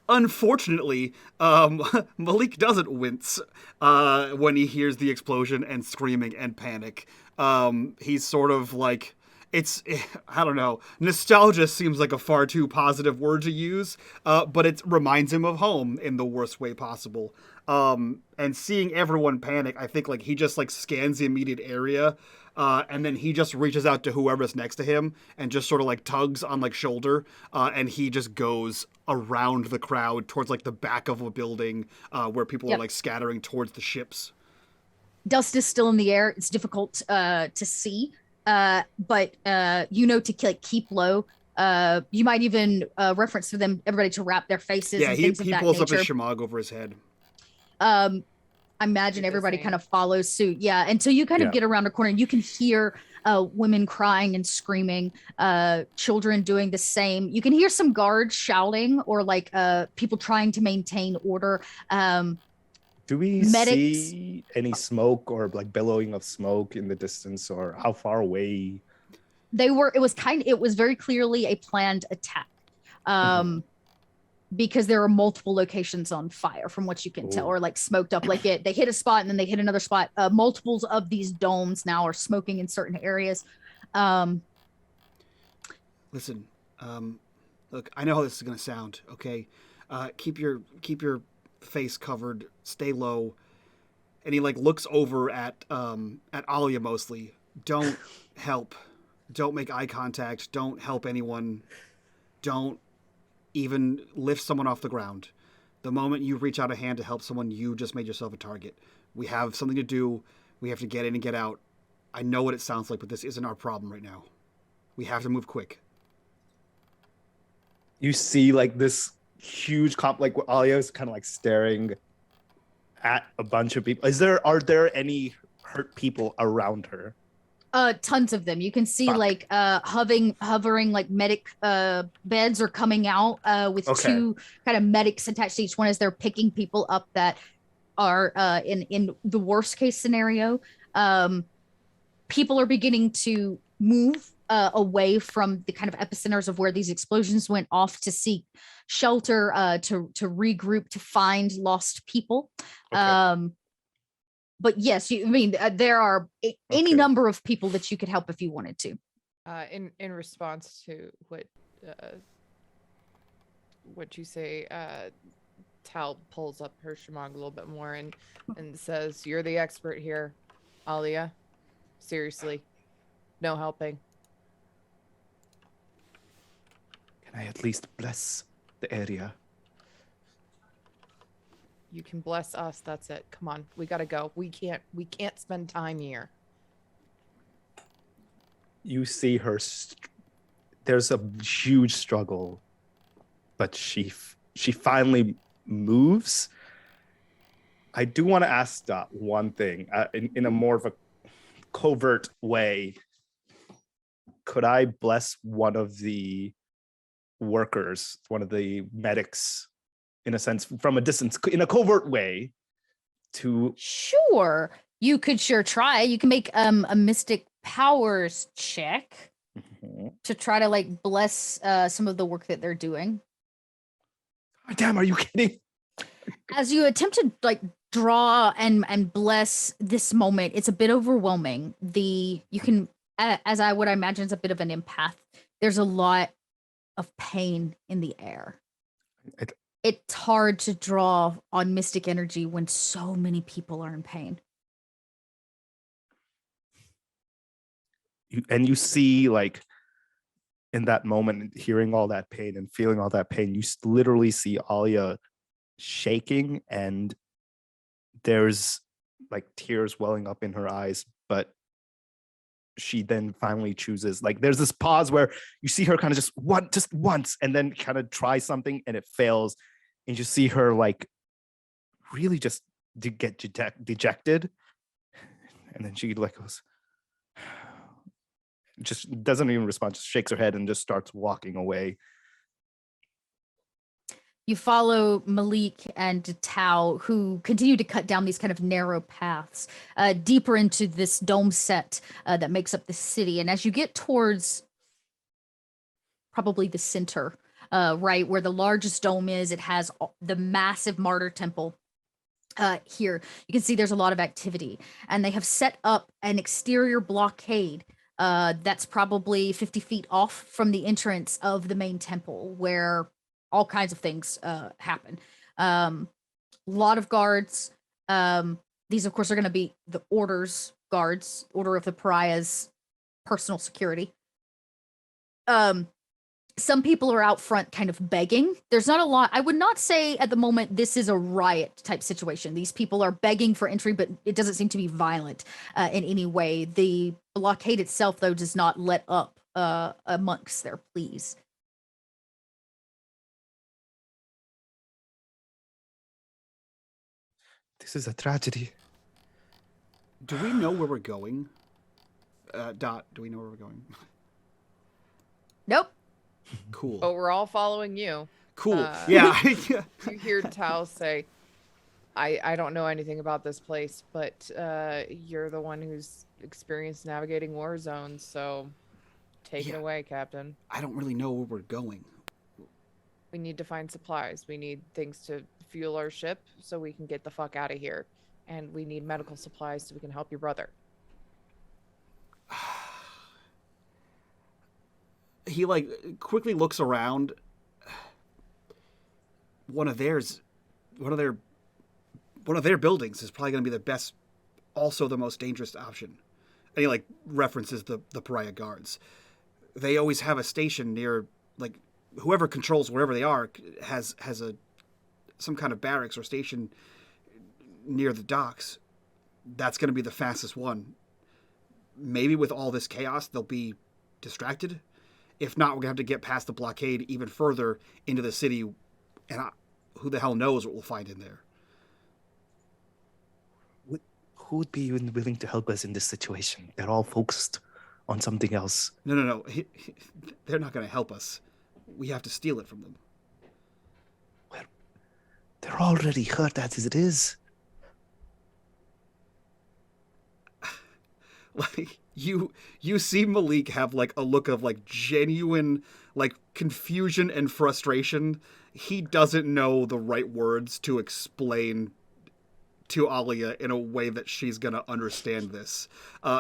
unfortunately, Malik doesn't wince when he hears the explosion and screaming and panic. He's sort of like, I don't know, nostalgia seems like a far too positive word to use, but it reminds him of home in the worst way possible. And seeing everyone panic, I think like he just like scans the immediate area, and then he just reaches out to whoever's next to him and just sort of like tugs on like shoulder, and he just goes around the crowd towards like the back of a building where people are like scattering towards the ships. Dust is still in the air. It's difficult to see, but to like keep low. You might even reference to them, everybody to wrap their faces. Yeah, and he things of that pulls up nature. his shemagh over his head. I imagine everybody kind of follows suit. Yeah, until you kind of get around a corner, you can hear women crying and screaming, children doing the same. You can hear some guards shouting or like people trying to maintain order. Do we see any smoke or like billowing of smoke in the distance, or how far away? It was very clearly a planned attack. Because there are multiple locations on fire from what you can tell, or like smoked up. Like they hit a spot and then they hit another spot. Multiples of these domes now are smoking in certain areas. Listen, look, I know how this is gonna sound. Okay, keep your face covered, stay low. And he like looks over at Alia mostly. Don't help. Don't make eye contact. Don't help anyone. Don't even lift someone off the ground. The moment you reach out a hand to help someone, you just made yourself a target. We have something to do. We have to get in and get out. I know what it sounds like, but this isn't our problem right now. We have to move quick. You see like this huge like Alia is kind of like staring at a bunch of people. Are there any hurt people around her? Tons of them. You can see like hovering like medic beds are coming out with two kind of medics attached to each one as they're picking people up that are in the worst case scenario. People are beginning to move away from the kind of epicenters of where these explosions went off to seek shelter, to regroup, to find lost people. But yes, there are any number of people that you could help if you wanted to. In response to what you say, Tal pulls up her shemagh a little bit more and says, "You're the expert here, Alia. Seriously, no helping." Can I at least bless the area? You can bless us. That's it. Come on. We gotta go. We can't spend time here. You see her. There's a huge struggle, but she finally moves. I do want to ask Dot one thing in a more of a covert way. Could I bless one of the workers, one of the medics, in a sense, from a distance, in a covert way, to... Sure, you could sure try. You can make a mystic powers check to try to like bless some of the work that they're doing. God damn, are you kidding? As you attempt to like draw and bless this moment, it's a bit overwhelming. You can, as I would imagine, is a bit of an empath. There's a lot of pain in the air. It's hard to draw on mystic energy when so many people are in pain. You see, like, in that moment, hearing all that pain and feeling all that pain, you literally see Alia shaking, and there's like tears welling up in her eyes, but she then finally chooses, like, there's this pause where you see her kind of just once and then kind of try something and it fails, and you see her like really just get dejected, and then she like goes, just doesn't even respond, just shakes her head and just starts walking away. You follow Malik and Tao, who continue to cut down these kind of narrow paths deeper into this dome set that makes up the city. And as you get towards probably the center, right, where the largest dome is, it has the massive martyr temple. Here, you can see there's a lot of activity. And they have set up an exterior blockade that's probably 50 feet off from the entrance of the main temple, where all kinds of things happen. Lot of guards. These, of course, are going to be the Order's guards, Order of the Pariah's personal security. Some people are out front kind of begging. There's not a lot. I would not say at the moment this is a riot type situation. These people are begging for entry, but it doesn't seem to be violent in any way. The blockade itself, though, does not let up amongst their pleas. This is a tragedy. Do we know where we're going? Dot, do we know where we're going? Nope. Cool. But we're all following you. Cool. Yeah. You hear Tao say, I don't know anything about this place, but you're the one who's experienced navigating war zones, so take it away, Captain. I don't really know where we're going. We need to find supplies. We need things to fuel our ship so we can get the fuck out of here. And we need medical supplies so we can help your brother. He like quickly looks around. One of their buildings is probably going to be the best, also the most dangerous option. And he like references the Pariah guards. They always have a station near, like, whoever controls wherever they are has some kind of barracks or station near the docks. That's going to be the fastest one. Maybe with all this chaos, they'll be distracted. If not, we're going to have to get past the blockade even further into the city, and who the hell knows what we'll find in there. Who would be willing to help us in this situation? They're all focused on something else. No. They're not going to help us. We have to steal it from them. Well, they're already hurt as it is. Like, you see Malik have like a look of like genuine like confusion and frustration. He doesn't know the right words to explain to Alia in a way that she's gonna understand this.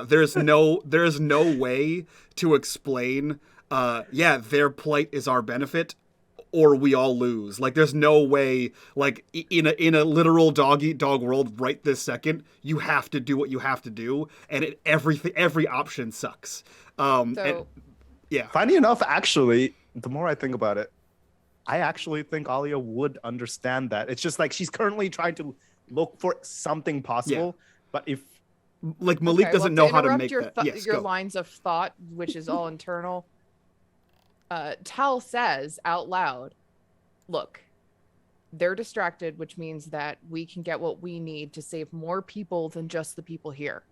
There's no way to explain their plight is our benefit or we all lose. Like, there's no way, like, in a literal dog-eat-dog world right this second, you have to do what you have to do, and every option sucks. Funny enough, actually, the more I think about it, I actually think Alia would understand that. It's just like she's currently trying to look for something possible, but if like Malik doesn't know how to make your that. Yes, your go. lines of thought, which is all internal. Tal says out loud, "Look, they're distracted, which means that we can get what we need to save more people than just the people here.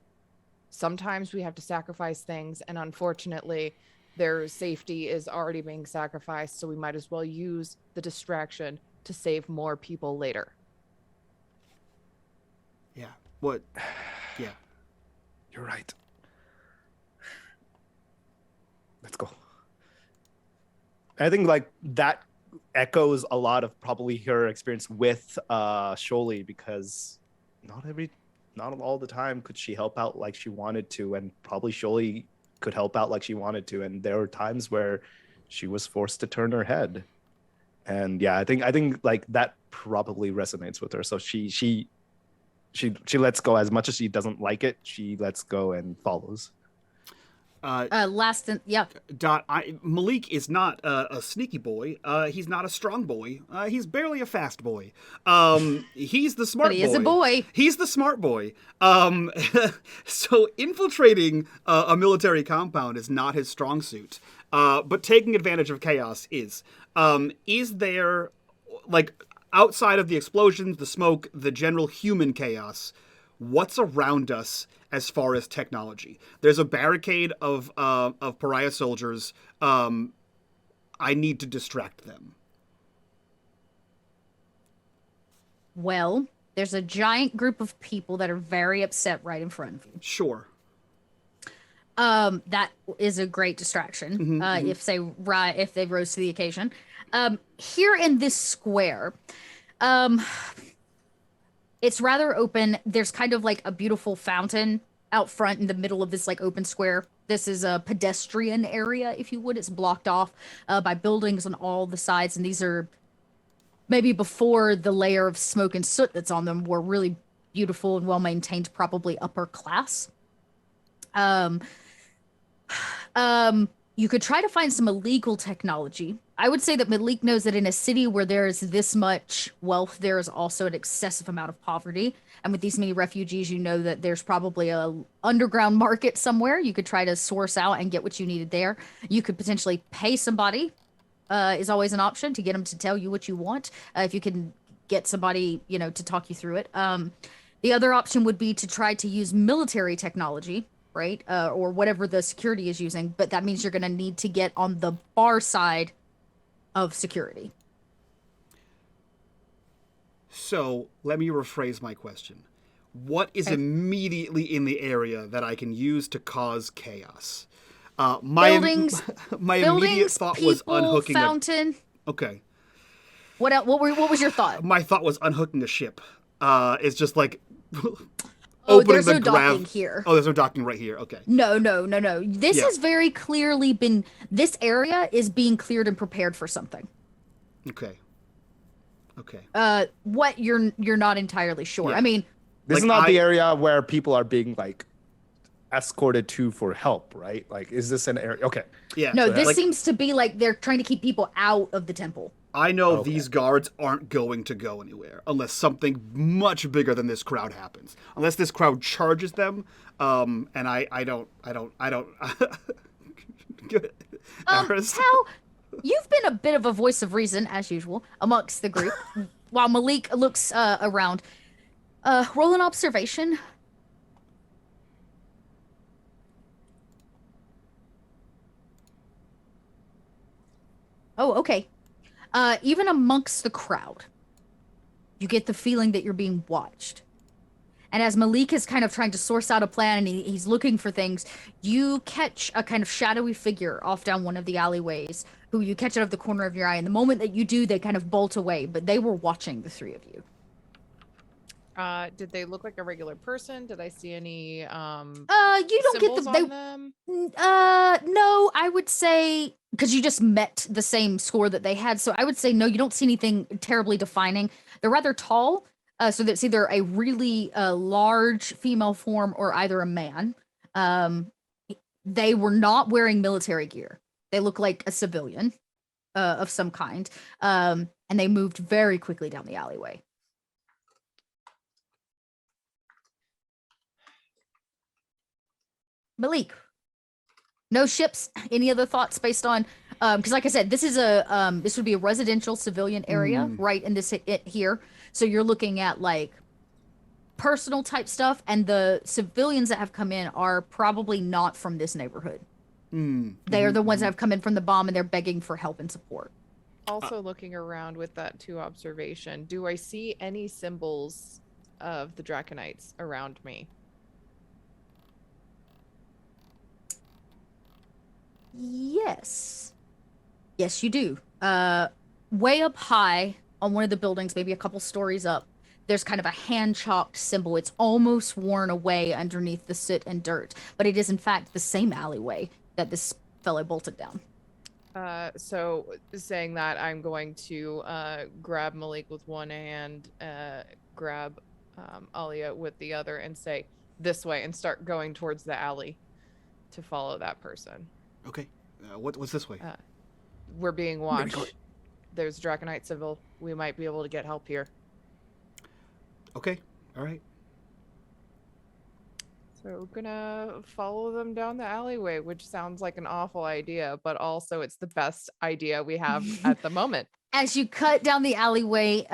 Sometimes we have to sacrifice things, and unfortunately, their safety is already being sacrificed, so we might as well use the distraction to save more people later." Yeah. What? Yeah. you're right. Let's go. I think like that echoes a lot of probably her experience with Sholi, because not all the time could she help out like she wanted to, and probably Sholi could help out like she wanted to, and there were times where she was forced to turn her head. And yeah, I think like that probably resonates with her. So she lets go. As much as she doesn't like it, she lets go and follows. Malik is not a sneaky boy. He's not a strong boy. He's barely a fast boy. He's the smart boy. But he is a boy. He's the smart boy. So infiltrating a military compound is not his strong suit. But taking advantage of chaos is. Is there, like, outside of the explosions, the smoke, the general human chaos, what's around us as far as technology? There's a barricade of Pariah soldiers. I need to distract them. Well, there's a giant group of people that are very upset right in front of you. Sure. That is a great distraction. If they rose to the occasion. Here in this square, it's rather open. There's kind of like a beautiful fountain out front in the middle of this like open square. This is a pedestrian area, if you would. It's blocked off by buildings on all the sides, and these are maybe before the layer of smoke and soot that's on them were really beautiful and well maintained, probably upper class. You could try to find some illegal technology. I would say that Malik knows that in a city where there is this much wealth, there is also an excessive amount of poverty. And with these many refugees, you know that there's probably a underground market somewhere. You could try to source out and get what you needed there. You could potentially pay somebody, is always an option, to get them to tell you what you want. If you can get somebody, to talk you through it. The other option would be to try to use military technology, right? Or whatever the security is using, but that means you're going to need to get on the far side of security. So let me rephrase my question. What is immediately in the area that I can use to cause chaos? Buildings, my immediate thought was unhooking fountain. Okay. What else? What was your thought? My thought was unhooking a ship. It's just like there's no docking here. Oh, there's no docking right here. Okay. No. This has very clearly been. This area is being cleared and prepared for something. Okay. What you're not entirely sure. Yeah. I mean, this is not the area where people are being like escorted to for help, right? Like, is this an area? Okay. Yeah. No, this seems to be like they're trying to keep people out of the temple. I know these guards aren't going to go anywhere unless something much bigger than this crowd happens. Unless this crowd charges them, and I don't. Tal, you've been a bit of a voice of reason, as usual, amongst the group. While Malik looks around, roll an observation. Oh, okay. Even amongst the crowd, you get the feeling that you're being watched. And as Malik is kind of trying to source out a plan and he's looking for things, you catch a kind of shadowy figure off down one of the alleyways who you catch out of the corner of your eye. And the moment that you do, they kind of bolt away, but they were watching the three of you. Did they look like a regular person? Did I see any you don't get them? No, I would say, because you just met the same score that they had, so I would say no, you don't see anything terribly defining. They're rather tall, so that's either a really large female form or either a man. They were not wearing military gear. They look like a civilian. of some kind, and they moved very quickly down the alleyway. Malik, no ships. Any other thoughts based on? Because, like I said, this is this would be a residential civilian area right in this here. So you're looking at like personal type stuff, and the civilians that have come in are probably not from this neighborhood. They are the ones that have come in from the bomb, and they're begging for help and support. Also looking around with that 2 observation, do I see any symbols of the Draconites around me? Yes. Yes, you do. Way up high on one of the buildings, maybe a couple stories up, there's kind of a hand-chopped symbol. It's almost worn away underneath the soot and dirt, but it is in fact the same alleyway that this fellow bolted down. So saying that, I'm going to grab Malik with one hand, grab Alia with the other, and say, this way, and start going towards the alley to follow that person. Okay. What's this way? We're being watched. There's Draconite civil. We might be able to get help here. Okay. All right. So gonna follow them down the alleyway, which sounds like an awful idea, but also it's the best idea we have at the moment. As you cut down the alleyway,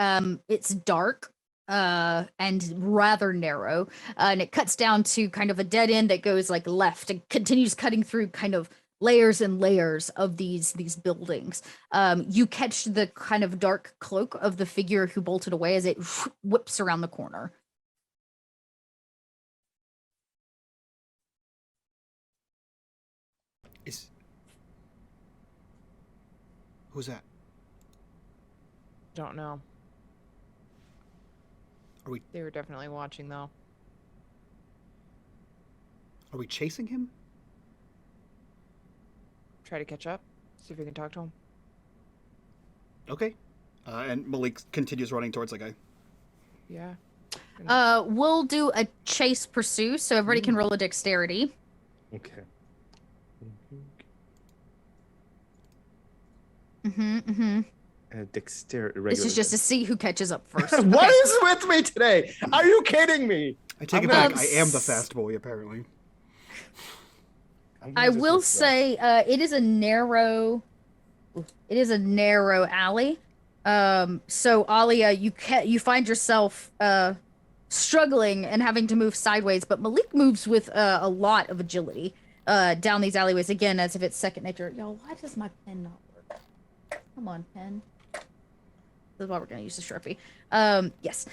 it's dark and rather narrow, and it cuts down to kind of a dead end that goes like left and continues cutting through kind of layers and layers of these buildings. You catch the kind of dark cloak of the figure who bolted away as it whips around the corner. Who's that? Don't know. Are we? They were definitely watching, though. Are we chasing him? Try to catch up. See if we can talk to him. Okay. And Malik continues running towards the guy. Yeah. We'll do a chase pursue, so everybody can roll a dexterity. Okay. Dexterity. This is just to see who catches up first. What is with me today? Are you kidding me? I take it back. I am the fast boy, apparently. I will say it is a narrow. It is a narrow alley. So Alia, you find yourself struggling and having to move sideways, but Malik moves with a lot of agility down these alleyways again, as if it's second nature. Yo, why does my pen not work? Come on, pen. This is why we're gonna use the Sharpie. Yes.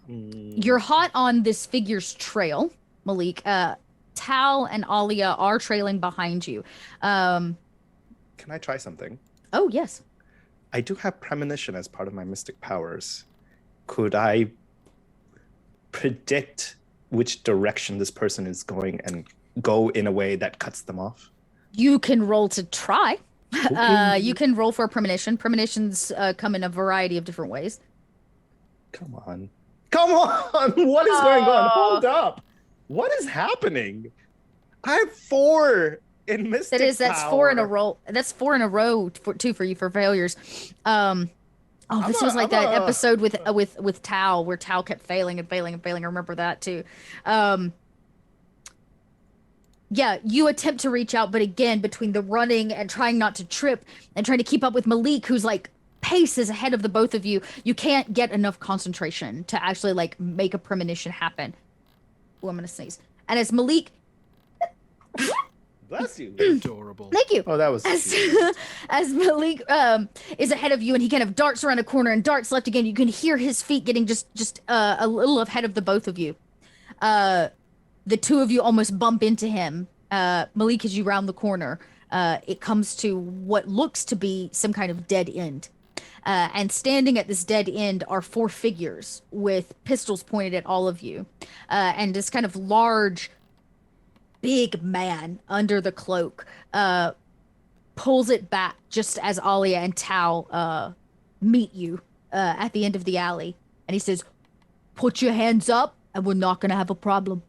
You're hot on this figure's trail, Malik. Tal and Alia are trailing behind you. Can I try something? Oh, yes. I do have premonition as part of my mystic powers. Could I predict which direction this person is going and go in a way that cuts them off? You can roll to try. Okay. You can roll for a premonition. Premonitions come in a variety of different ways. Come on. Come on! What is going on? Hold up. What is happening? I have 4 in mystic That's power. 4 in a row. That's 4 in a row for you for failures. This was like that episode with Tal, where Tal kept failing and failing and failing. I remember that too. Yeah, you attempt to reach out, but again, between the running and trying not to trip and trying to keep up with Malik, who's like paces ahead of the both of you, you can't get enough concentration to actually like make a premonition happen. Oh, I'm gonna sneeze. And as Malik, Bless you. Adorable. thank you. Oh, that was as Malik is ahead of you, and he kind of darts around a corner and darts left again. You can hear his feet getting just a little ahead of the both of you. The two of you almost bump into him. Malik, as you round the corner, it comes to what looks to be some kind of dead end. And standing at this dead end are 4 figures with pistols pointed at all of you. And this kind of large, big man under the cloak pulls it back just as Alia and Tal meet you at the end of the alley. And he says, "Put your hands up and we're not going to have a problem."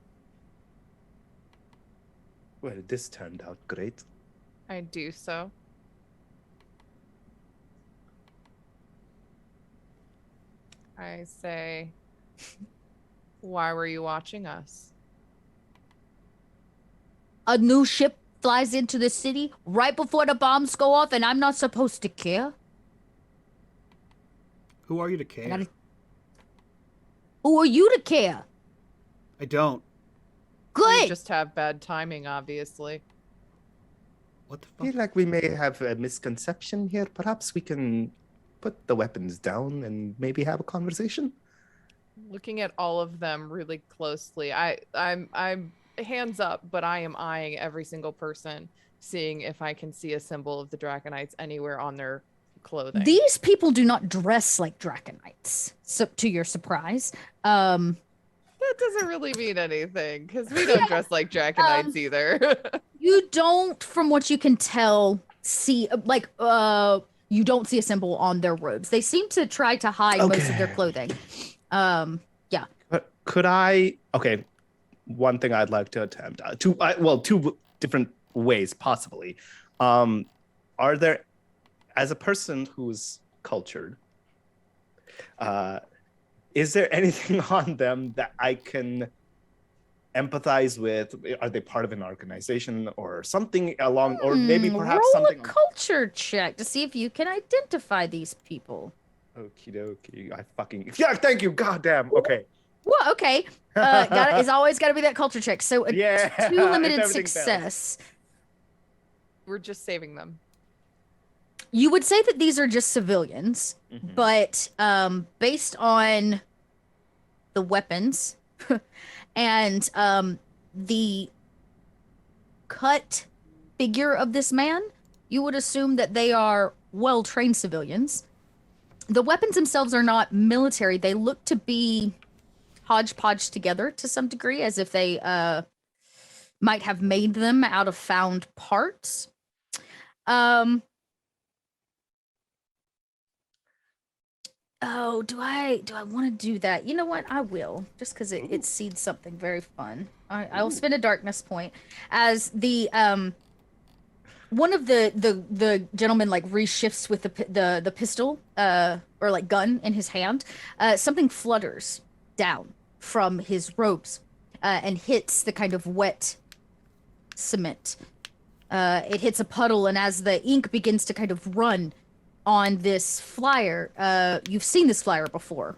Well, this turned out great. I do so. I say, why were you watching us? A new ship flies into the city right before the bombs go off, and I'm not supposed to care? Who are you to care? Who are you to care? I don't. You Good. just have bad timing, obviously. What the I feel fuck? like we may have a misconception here. Perhaps we can put the weapons down and maybe have a conversation. Looking at all of them really closely, I'm hands up, but I am eyeing every single person, seeing if I can see a symbol of the Draconites anywhere on their clothing. These people do not dress like Draconites, so to your surprise. That doesn't really mean anything, because we don't dress like Draconites either. You don't, from what you can tell, see you don't see a symbol on their robes. They seem to try to hide most of their Okay. clothing. Yeah. But could I? Okay, one thing I'd like to attempt. Two different ways possibly. Are there, as a person who's cultured, is there anything on them that I can empathize with? Are they part of an organization or something along, or maybe perhaps roll something? a culture check to see if you can identify these people. Okie dokie. Yeah, thank you. Goddamn. Okay. Well, okay. It's always got to be that culture check. So a Yeah, 2 if limited everything fails. success. We're just saving them. You would say that these are just civilians, Mhm. but based on the weapons and the cut figure of this man, you would assume that they are well-trained civilians. The weapons themselves are not military. They look to be hodgepodge together to some degree, as if they might have made them out of found parts. Oh, do I want to do that? You know what? I will, just because it seeds something very fun. I'll spend a darkness point as the one of the gentlemen like reshifts with the pistol or like gun in his hand. Something flutters down from his robes and hits the kind of wet cement. It hits a puddle, and as the ink begins to kind of run on this flyer, you've seen this flyer before,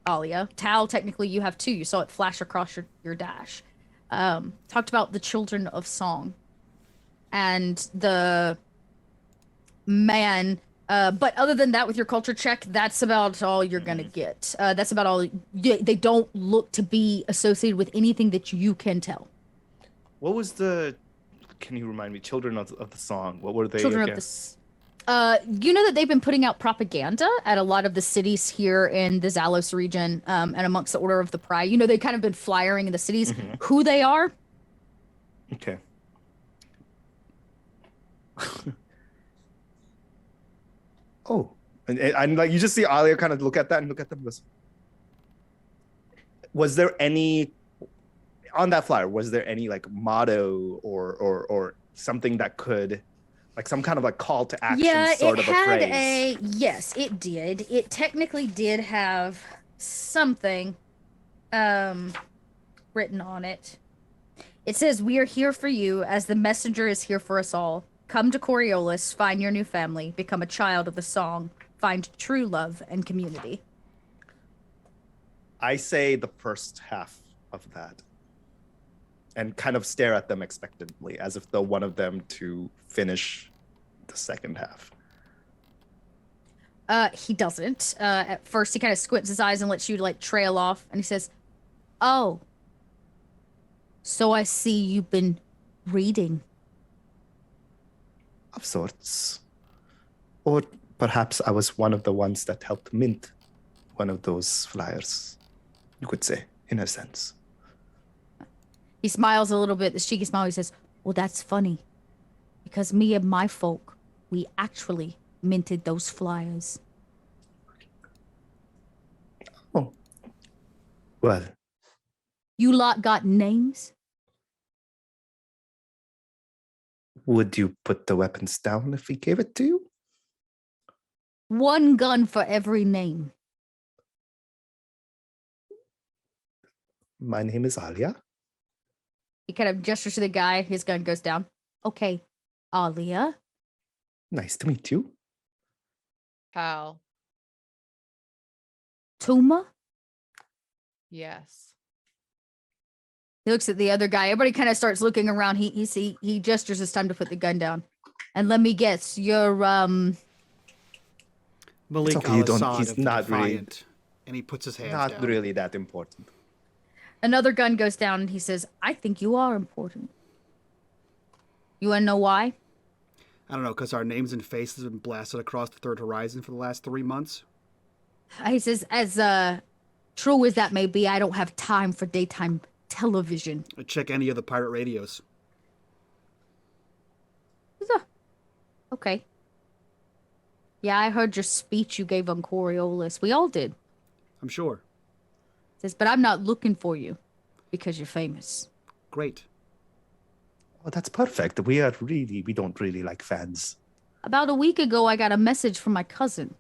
Alia. Tal, technically you have too. You saw it flash across your dash. Talked about the children of song and the man. But other than that, with your culture check, that's about all you're gonna get. That's about all. They don't look to be associated with anything that you can tell. What was the? Can you remind me? Children of the song. What were they? Children again? of the. You know that they've been putting out propaganda at a lot of the cities here in the Zalos region, and amongst the Order of the Pariah. You know, they've kind of been flyering in the cities. Mhm. Who they are? Okay. Oh, and like you just see Alia kind of look at that and look at them. And goes, was there any on that flyer? Was there any like motto or something that could, like some kind of like call to action? Yeah, sort it of had a phrase? yes, it did. It technically did have something written on it. It says, "We are here for you as the messenger is here for us all. Come to Coriolis, find your new family, become a child of the song, find true love and community." I say the first half of that and kind of stare at them expectantly as if though one of them to finish the second half. He doesn't. At first he kind of squints his eyes and lets you like trail off, and he says, "Oh, so I see you've been reading." Of sorts. Or perhaps I was one of the ones that helped mint one of those flyers, you could say, in a sense. He smiles a little bit, this cheeky smile. He says, "Well, that's funny, because me and my folk, we actually minted those flyers." Oh. Well, You lot got names? would you put the weapons down if we gave it to you? One gun for every name. My name is Alia. He kind of gestures to the guy. His gun goes down. Okay, Alia. Nice to meet you. Pal. Tuma. Yes. He looks at the other guy. Everybody kind of starts looking around. He gestures. It's time to put the gun down. And let me guess, you're Malik okay, you don't- al-Assad he's of the not really- Defiant. And he puts his hands Not down. really that important. Another gun goes down, and he says, "I think you are important. You wanna know why?" I don't know, because our names and faces have been blasted across the third horizon for the last 3 months. He says, "As true as that may be, I don't have time for daytime television." I check any of the pirate radios. Okay. Yeah, I heard your speech you gave on Coriolis. We all did. I'm sure. Says, but I'm not looking for you because you're famous. Great. Oh, that's perfect. We don't really like fans. About a week ago, I got a message from my cousin.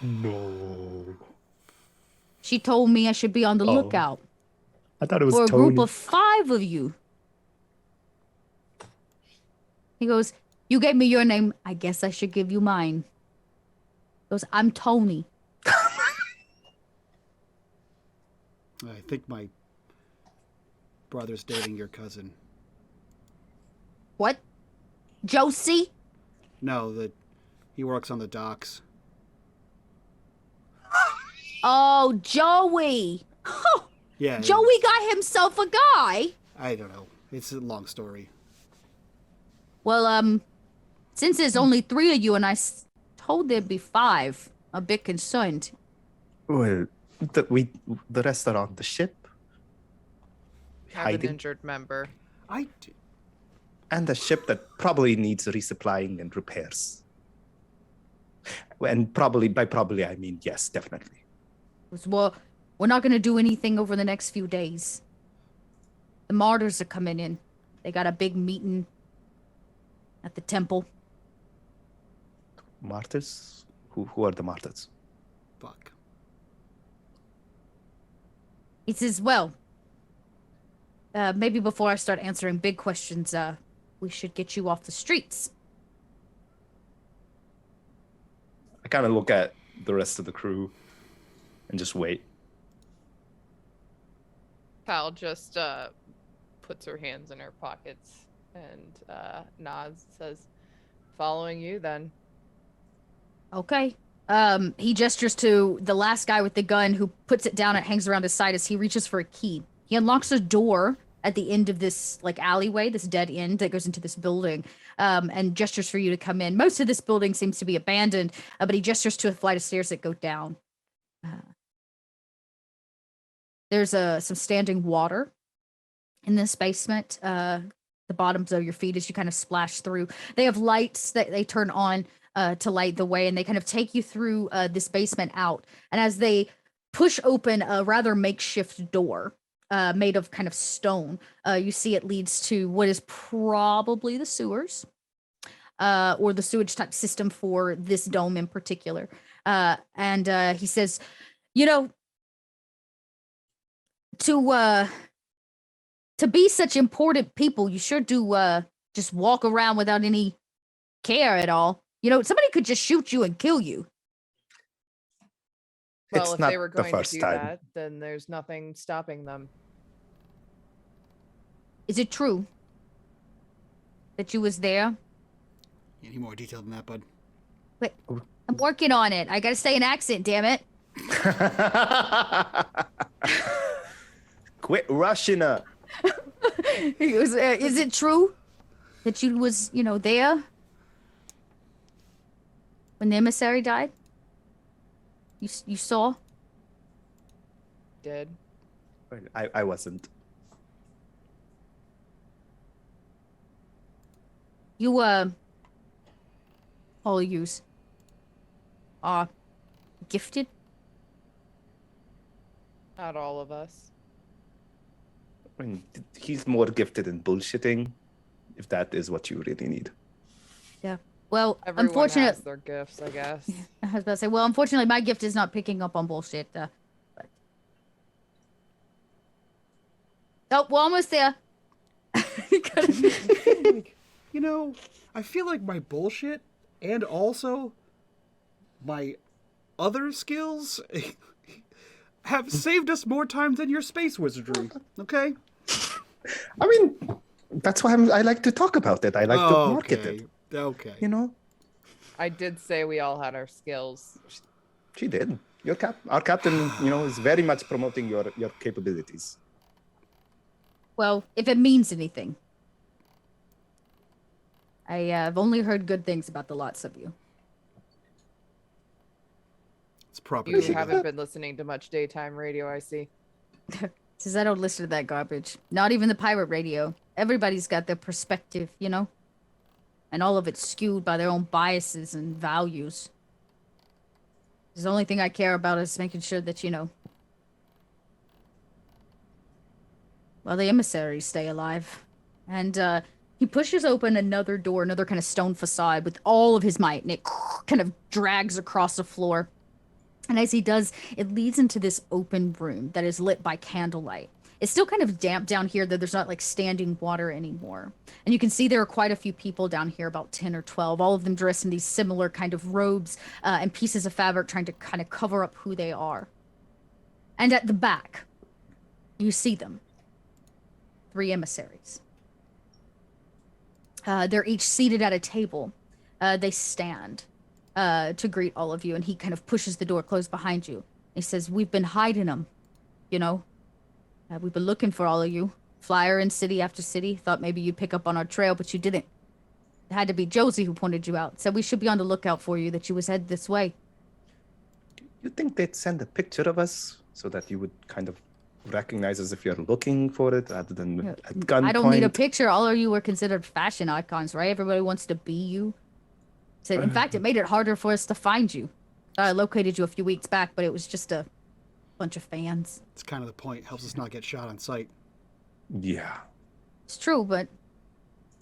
No. She told me I should be on the lookout I thought it was for a Tony. group of 5 of you. He goes, "You gave me your name. I guess I should give you mine." He goes, "I'm Tony." I think my brother's dating your cousin. What? Josie? No, he works on the docks. Oh, Joey. Yeah. Joey got himself a guy. I don't know. It's a long story. Well, since there's only 3 of you and told there'd be 5, I'm a bit concerned. Well, the rest are on the ship. Have an Hiding. injured member. And a ship that probably needs resupplying and repairs. And by probably I mean yes, definitely. Well, we're not going to do anything over the next few days. The martyrs are coming in. They got a big meeting at the temple. Martyrs? Who are the martyrs? Fuck. He says, well, maybe before I start answering big questions, we should get you off the streets. I kind of look at the rest of the crew and just wait. Pal just puts her hands in her pockets and nods, says, "Following you then." Okay. He gestures to the last guy with the gun who puts it down and hangs around his side as he reaches for a key. He unlocks a door at the end of this alleyway, this dead end that goes into this building, and gestures for you to come in. Most of this building seems to be abandoned, but he gestures to a flight of stairs that go down. There's some standing water in this basement. The bottoms of your feet as you kind of splash through. They have lights that they turn on to light the way, and they kind of take you through this basement out. And as they push open a rather makeshift door made of kind of stone, you see it leads to what is probably the sewers or the sewage type system for this dome in particular. And he says, you know, to be such important people, you sure do just walk around without any care at all. You know, somebody could just shoot you and kill you. Well, It's if not they were the going to first do time. that, then there's nothing stopping them. Is it true that you was there? Any more detail than that, bud? Wait, I'm working on it. I gotta say an accent, damn it. Quit rushing her. He goes, is it true that you was, there when the emissary died? You saw? Did. I wasn't. You, all yous are gifted? Not all of us. I mean, he's more gifted in bullshitting, if that is what you really need. Yeah. Well, Everyone unfortunately, has their gifts, I guess. I was about to say, well, unfortunately, my gift is not picking up on bullshit. But Oh, we're almost there. I feel like my bullshit and also my other skills have saved us more time than your space wizardry. Okay? I mean, that's why I like to talk about it. I like to market it. Okay. I did say we all had our skills. She did. Our captain, is very much promoting your capabilities. Well, if it means anything. I've only heard good things about the lots of you. It's proper. You haven't been listening to much daytime radio, I see. Says I don't listen to that garbage. Not even the pirate radio. Everybody's got their perspective, And all of it's skewed by their own biases and values. The only thing I care about is making sure that, well, the emissaries stay alive. And he pushes open another door, another kind of stone facade with all of his might, and it kind of drags across the floor. And as he does, it leads into this open room that is lit by candlelight. It's still kind of damp down here, though there's not like standing water anymore. And you can see there are quite a few people down here, about 10 or 12, all of them dressed in these similar kind of robes and pieces of fabric, trying to kind of cover up who they are. And at the back, you see them. 3 emissaries. They're each seated at a table. They stand to greet all of you, and he kind of pushes the door closed behind you. He says, "We've been hiding them, we've been looking for all of you. Flyer in city after city. Thought maybe you'd pick up on our trail, but you didn't. It had to be Josie who pointed you out. Said we should be on the lookout for you, that you was headed this way." You think they'd send a picture of us so that you would kind of recognize us if you're looking for it rather than at gunpoint? I don't need a picture. All of you were considered fashion icons, right? Everybody wants to be you. Said, in fact, it made it harder for us to find you. I located you a few weeks back, but it was just a bunch of fans. It's kind of the point. Helps us not get shot on sight. Yeah. It's true, but...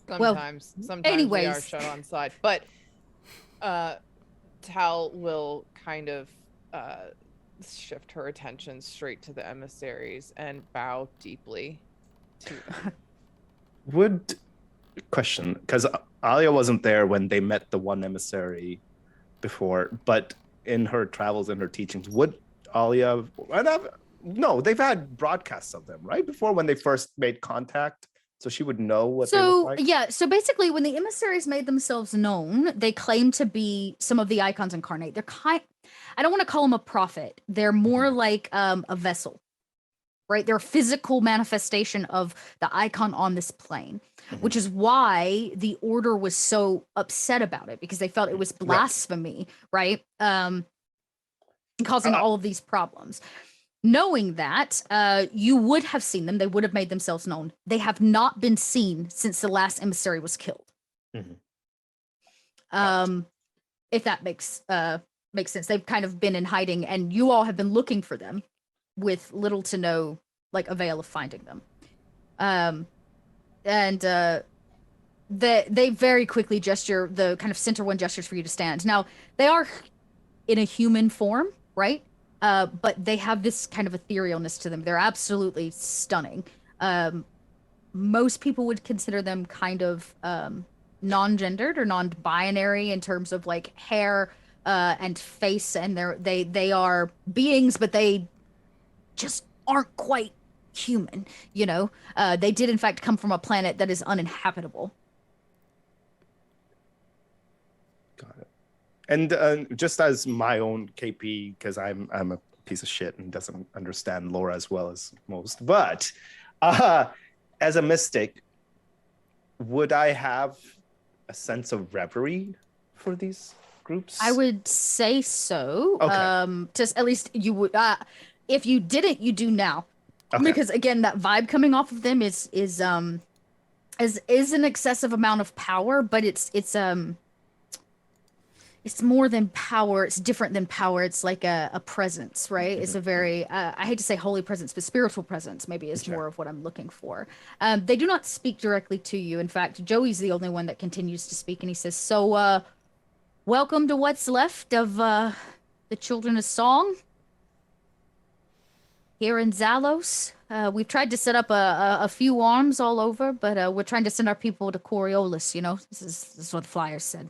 Sometimes anyways. We are shut on sight. But Tal will kind of shift her attention straight to the emissaries and bow deeply to them. Question, because Alia wasn't there when they met the one emissary before, but in her travels and her teachings, would Alia... No, they've had broadcasts of them, right? Before, when they first made contact, so she would know what they look like? Yeah, so basically, when the emissaries made themselves known, they claimed to be some of the icons incarnate. They're I don't want to call them a prophet. They're more like a vessel, right? They're a physical manifestation of the icon on this plane, which is why the order was so upset about it, because they felt it was blasphemy, right? Causing all of these problems. Knowing that, you would have seen them. They would have made themselves known. They have not been seen since the last emissary was killed. If that makes sense. They've kind of been in hiding, and you all have been looking for them with little to no avail of finding them. They very quickly gesture, the kind of center one gestures for you to stand. Now, they are in a human form, right? But they have this kind of etherealness to them. They're absolutely stunning. Most people would consider them kind of non-gendered or non-binary in terms of hair and face, and they are beings, but they just aren't quite human. They did in fact come from a planet that is uninhabitable. Got it. And just as my own KP, because I'm a piece of shit and doesn't understand lore as well as most, but as a mystic, would I have a sense of reverie for these groups? I would say so. Okay. Just at least you would. If you didn't, you do now. Okay. Because again, that vibe coming off of them is an excessive amount of power, but it's more than power. It's different than power. It's like a presence, right? It's a very, I hate to say holy presence, but spiritual presence maybe is more of what I'm looking for. They do not speak directly to you. In fact, Joey's the only one that continues to speak, and he says, "So, welcome to what's left of the Children of Song." Here in Zalos, we've tried to set up a few arms all over, but we're trying to send our people to Coriolis, you know? This is what the flyers said.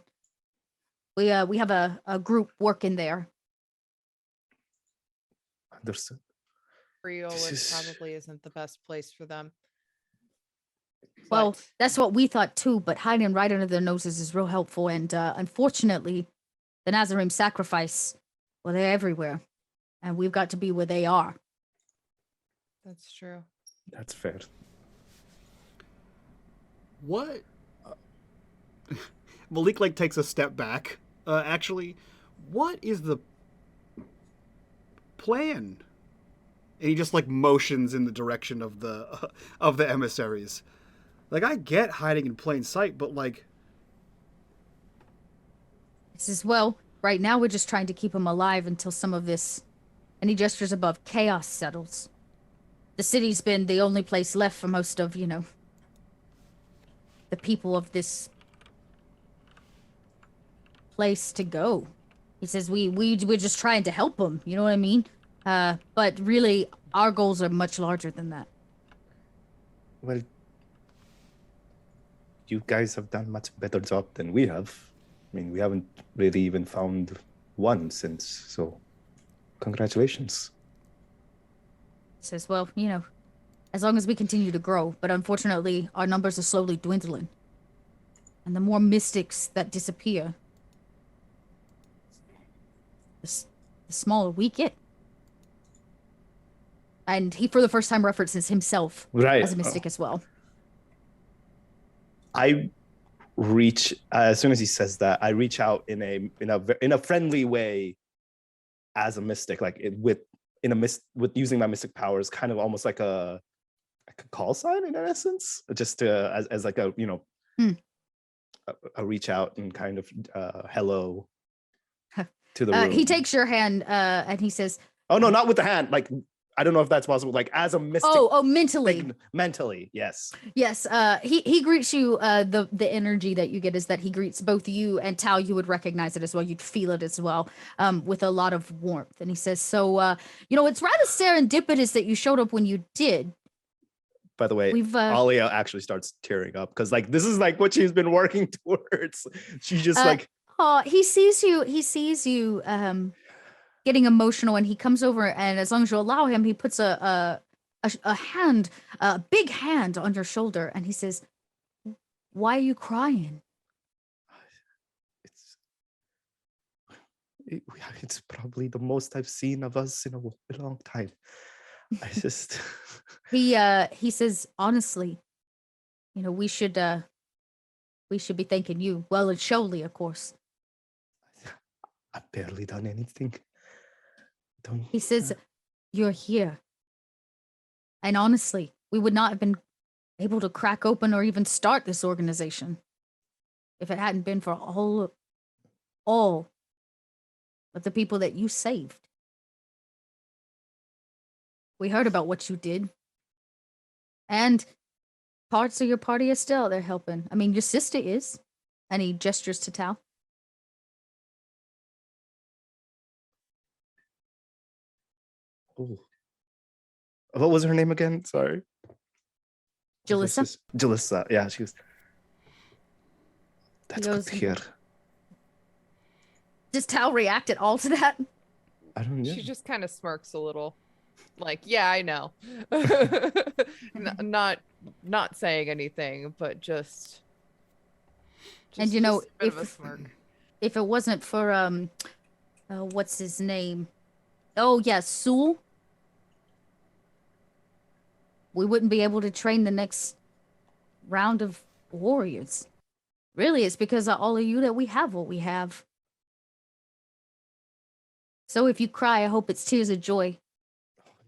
We have a group working there. Understood. Coriolis probably isn't the best place for them. Well, But that's what we thought too, but hiding right under their noses is real helpful, and unfortunately, the Nazarene sacrifice, well, they're everywhere, and we've got to be where they are. that's true. That's fair. What? Malik like takes a step back. Actually, what is the plan? And he just like motions in the direction of the emissaries. Like, I get hiding in plain sight, but like, This is, well, right now we're just trying to keep them alive until some of this, and he gestures above, chaos settles. The city's been the only place left for most of, you know, the people of this place to go. He says we're just trying to help them, you know what I mean? But really, our goals are much larger than that. Well, you guys have done much better job than we have. I mean, we haven't really even found one since, so congratulations. He says, well, you know, as long as we continue to grow, but unfortunately, our numbers are slowly dwindling. And the more mystics that disappear, the smaller we get. And he, for the first time, references himself as a mystic as well. I reach as soon as he says that. I reach out in a friendly way, as a mystic, like with using my mystic powers, kind of almost like a call sign in essence, just as like a a reach out and kind of hello to the room. He takes your hand and he says, "Oh no, not with the hand. Like, I don't know if that's possible. Like, as a mystic." Oh, mentally. Like, mentally, yes. Yes. He greets you. The energy that you get is that he greets both you and Tao. You would recognize it as well. You'd feel it as well, with a lot of warmth. And he says, "So, you know, it's rather serendipitous that you showed up when you did." By the way, Alia actually starts tearing up because, like, this is like what she's been working towards. She's just like, oh, he sees you. He sees you getting emotional, and he comes over, and as long as you allow him, he puts a hand, a big hand on your shoulder, and he says, "Why are you crying?" It's probably the most I've seen of us in a long time. I just he says, honestly, you know, we should be thanking you. Well, and Sholey, of course. I've barely done anything. He says, you're here. And honestly, we would not have been able to crack open or even start this organization if it hadn't been for all of the people that you saved. We heard about what you did. And parts of your party are still out there helping. I mean, your sister is. And he gestures to Tao. Oh. What was her name again? Sorry. Jalissa. Jalissa, yeah, she was. That's good to hear. Does Tao react at all to that? I don't know. She just kind of smirks a little. Like, yeah, I know. Not saying anything, but just and you know, just a bit of a smirk. If it wasn't for what's his name? Oh yeah, Sul. We wouldn't be able to train the next round of warriors. Really, it's because of all of you that we have what we have. So if you cry, I hope it's tears of joy.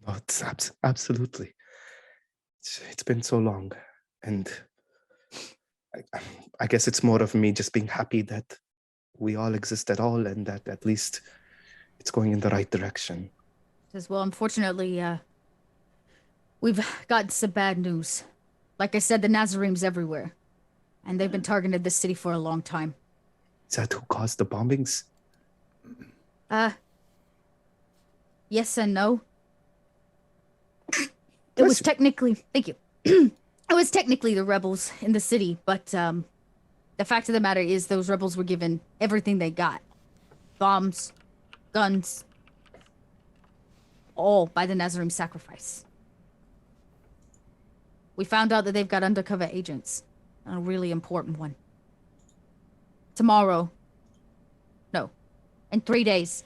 Oh, it's absolutely. It's been so long, and I guess it's more of me just being happy that we all exist at all, and that at least it's going in the right direction. As well, unfortunately, we've got some bad news. Like I said, the Nazarene's everywhere, and they've been targeting this city for a long time. Is that who caused the bombings? Yes and no. It was technically, thank you. It was technically the rebels in the city, but the fact of the matter is those rebels were given everything they got. Bombs, guns, all by the Nazarene sacrifice. We found out that they've got undercover agents, a really important one. Tomorrow, no, in 3 days,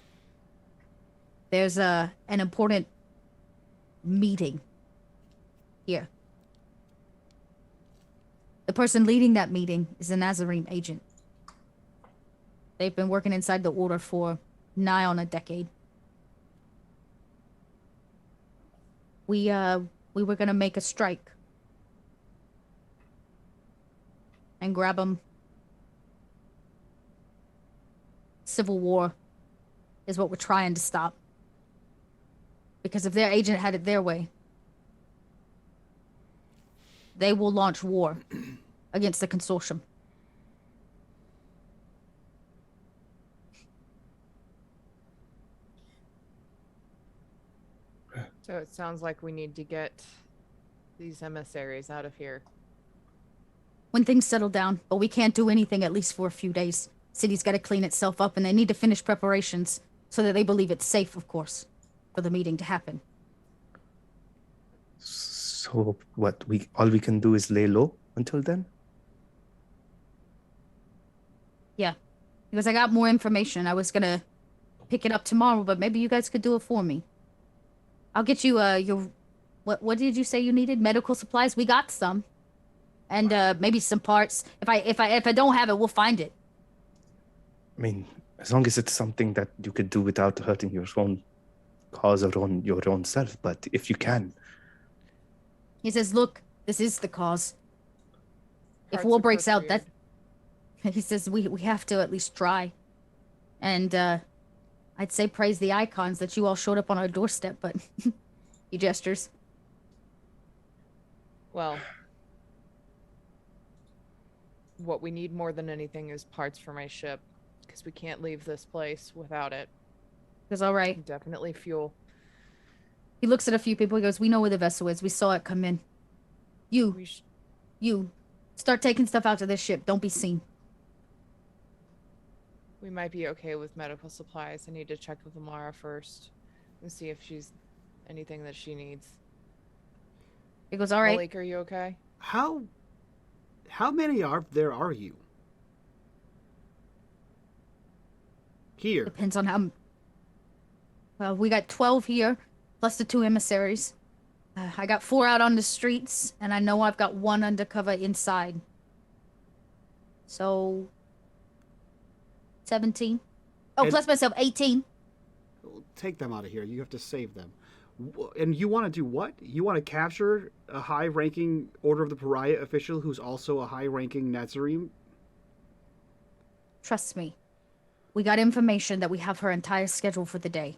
there's an important meeting here. The person leading that meeting is a Nazarene agent. They've been working inside the order for nigh on a decade. We were gonna make a strike and grab them. Civil war is what we're trying to stop. Because if their agent had it their way, they will launch war against the Consortium. So it sounds like we need to get these emissaries out of here. When things settle down, but we can't do anything at least for a few days. City's got to clean itself up, and they need to finish preparations so that they believe it's safe, of course, for the meeting to happen. So what? All we can do is lay low until then? Yeah, because I got more information. I was gonna pick it up tomorrow, but maybe you guys could do it for me. I'll get you your what did you say you needed? Medical supplies? We got some, and maybe some parts. If I don't have it, we'll find it. I mean, as long as it's something that you could do without hurting your own cause or your own self, but if you can. He says, look, this is the cause. If Parts war are breaks out, that... appropriate. He says we have to at least try. And I'd say praise the icons that you all showed up on our doorstep, but he gestures. Well, what we need more than anything is parts for my ship, because we can't leave this place without it. He goes, all right. And definitely fuel. He looks at a few people. He goes, we know where the vessel is. We saw it come in. You, start taking stuff out to this ship. Don't be seen. We might be okay with medical supplies. I need to check with Uhara first and see if she's anything that she needs. He goes, all right. Malik, are you okay? How many are you? Here. Depends on how... Well, we got 12 here, plus the 2 emissaries. I got 4 out on the streets, and I know I've got 1 undercover inside. So... 17. Oh, plus myself, 18. Take them out of here. You have to save them. And you want to do what? You want to capture a high-ranking Order of the Pariah official who's also a high-ranking Nazarene? Trust me. We got information that we have her entire schedule for the day.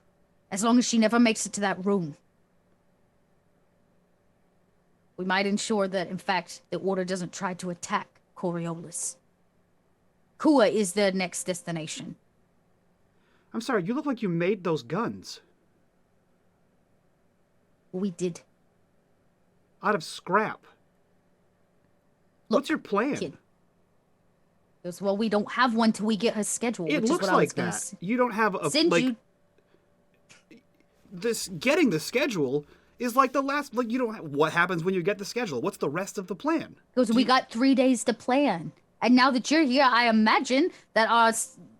As long as she never makes it to that room. We might ensure that, in fact, the Order doesn't try to attack Coriolis. Kua is their next destination. I'm sorry, you look like you made those guns. We did. Out of scrap. Look, what's your plan? Kid. Goes, well, we don't have one till we get her schedule. It which looks is what like I was that. gonna You don't have a send like. you... This getting the schedule is like the last. Like you don't. What happens when you get the schedule? What's the rest of the plan? Goes, we got 3 days to plan, and now that you're here, I imagine that our...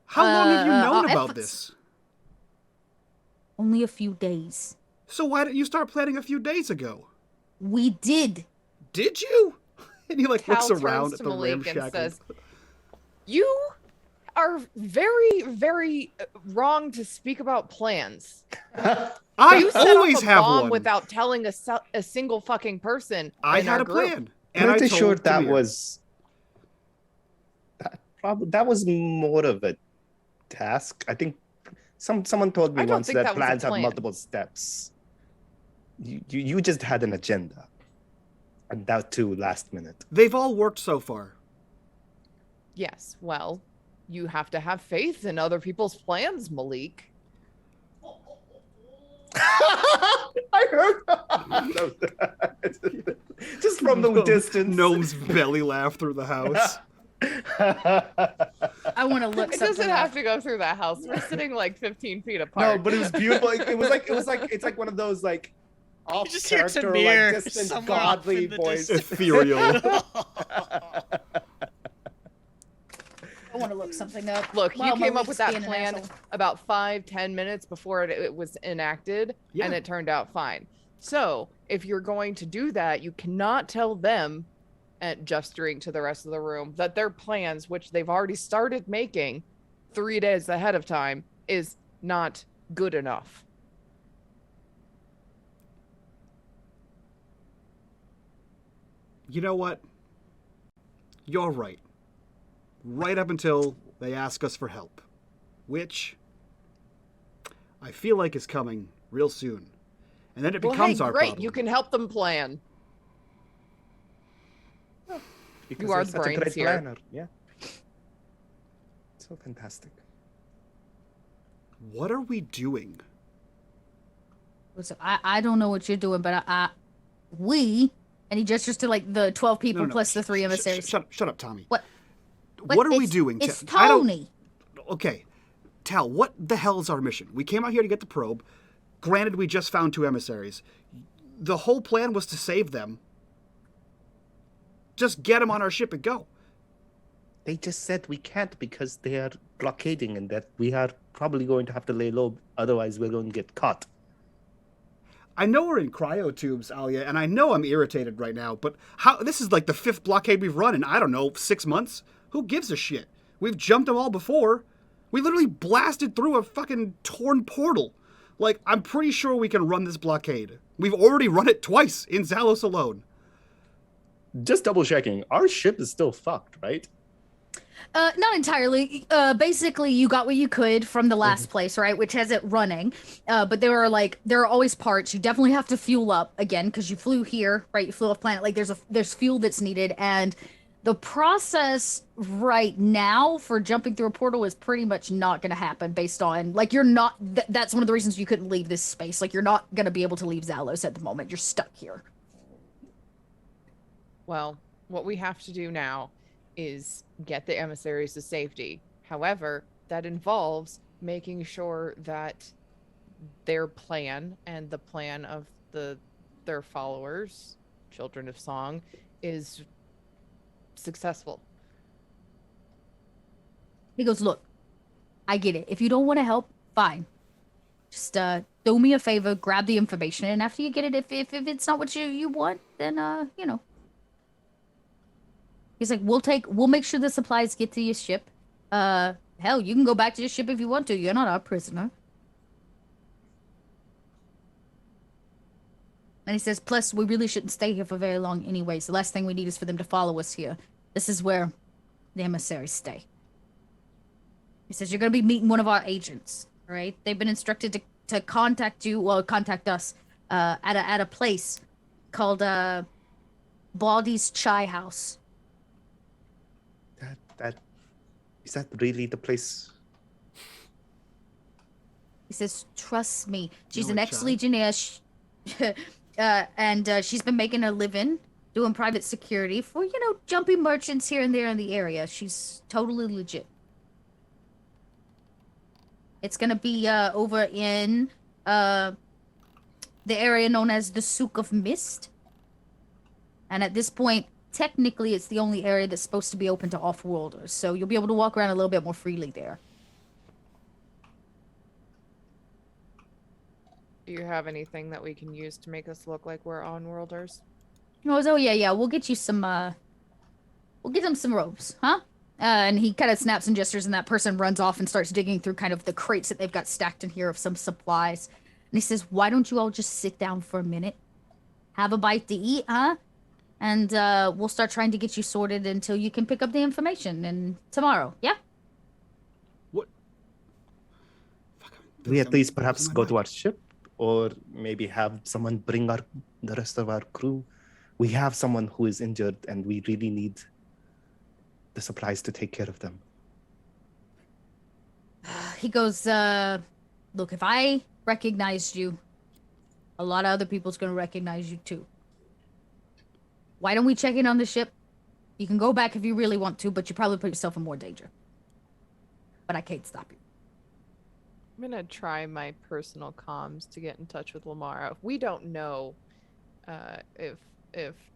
How long have you known our about efforts- this? Only a few days. So why didn't you start planning a few days ago? We did. Did you? And he like Cal looks around turns at to the Malik and ramshackle. says, "You are very, very wrong to speak about plans. I You set always off a have bomb one. without telling a single fucking person. I in had our a group. plan, and I Pretty told sure that Tamir. was that was more of a task. I think someone told me I don't once think that that was a plans have plan. multiple steps. You just had an agenda, and that too last minute. They've all worked so far. Yes, well, you have to have faith in other people's plans, Malik. I heard that. Just from the distance. Gnome's belly laugh through the house. I want to look It something doesn't up. have to go through the house. We're sitting like 15 feet No, apart. but it was beautiful. It's like one of those like off just hear character, Tamir like distant somewhere off godly in the voice. distance. Ethereal. I want to look something up. Look, While you came my up with week's that being an plan asshole. about 5-10 minutes before it was enacted, Yeah. and it turned out fine. So, if you're going to do that, you cannot tell them, and gesturing to the rest of the room, that their plans, which they've already started making 3 days ahead of time, is not good enough. You know what? You're right. Right up until they ask us for help. Which I feel like is coming real soon. And then it becomes hey, our great, problem. you can help them plan. Because You are you're the such a brains great here. planner. Yeah. So fantastic. What are we doing? Listen, I don't know what you're doing, but we, and he gestures to like the 12 people No, no, no. plus the 3 emissaries. Shut up, Tommy. What? What are we It's- doing? It's I don't- Tony. Okay. Tal, what the hell is our mission? We came out here to get the probe. Granted, we just found 2 emissaries. The whole plan was to save them. Just get them on our ship and go. They just said we can't because they are blockading and that we are probably going to have to lay low, otherwise we're going to get caught. I know we're in cryo tubes, Alia, and I know I'm irritated right now, but how? This is like the 5th blockade we've run in, I don't know, 6 months? Who gives a shit? We've jumped them all before. We literally blasted through a fucking torn portal. Like, I'm pretty sure we can run this blockade. We've already run it twice in Zalos alone. Just double checking, our ship is still fucked, right? Not entirely. Basically, you got what you could from the last place, right? Which has it running. But there are always parts. You definitely have to fuel up again because you flew here, right? You flew off planet. Like there's fuel that's needed, and the process right now for jumping through a portal is pretty much not going to happen based on like you're not. That's one of the reasons you couldn't leave this space. Like you're not going to be able to leave Zalos at the moment. You're stuck here. Well, what we have to do now is get the emissaries to safety. However, that involves making sure that their plan and the plan of their followers, Children of Song, is successful. He goes, look, I get it. If you don't want to help, fine. Just do me a favor, grab the information, and after you get it, if it's not what you want, then you know. He's like, we'll make sure the supplies get to your ship. Hell, you can go back to your ship if you want to. You're not our prisoner. And he says, plus, we really shouldn't stay here for very long anyways. The last thing we need is for them to follow us here. This is where the emissaries stay. He says, you're going to be meeting one of our agents, all right? They've been instructed to contact you, well, contact us, at a place called, Baldy's Chai House. Is that really the place? He says, trust me. She's know an a ex-legionnaire, and she's been making a living doing private security for, you know, jumpy merchants here and there in the area. She's totally legit. It's gonna be over in the area known as the Souk of Mist. And at this point, technically, it's the only area that's supposed to be open to off-worlders. So you'll be able to walk around a little bit more freely there. Do you have anything that we can use to make us look like we're on-worlders? Oh yeah. We'll get you some, we'll get them some robes, huh? And he kind of snaps and gestures, and that person runs off and starts digging through kind of the crates that they've got stacked in here of some supplies. And he says, why don't you all just sit down for a minute? Have a bite to eat, huh? And we'll start trying to get you sorted until you can pick up the information and tomorrow, yeah? What? Do we at least perhaps go to our ship? Or maybe have someone bring the rest of our crew? We have someone who is injured and we really need the supplies to take care of them. He goes, look, if I recognized you, A lot of other people's gonna recognize you too. Why don't we check in on the ship? You can go back if you really want to, but you probably put yourself in more danger. But I can't stop you. I'm gonna try my personal comms to get in touch with Lamara. We don't know if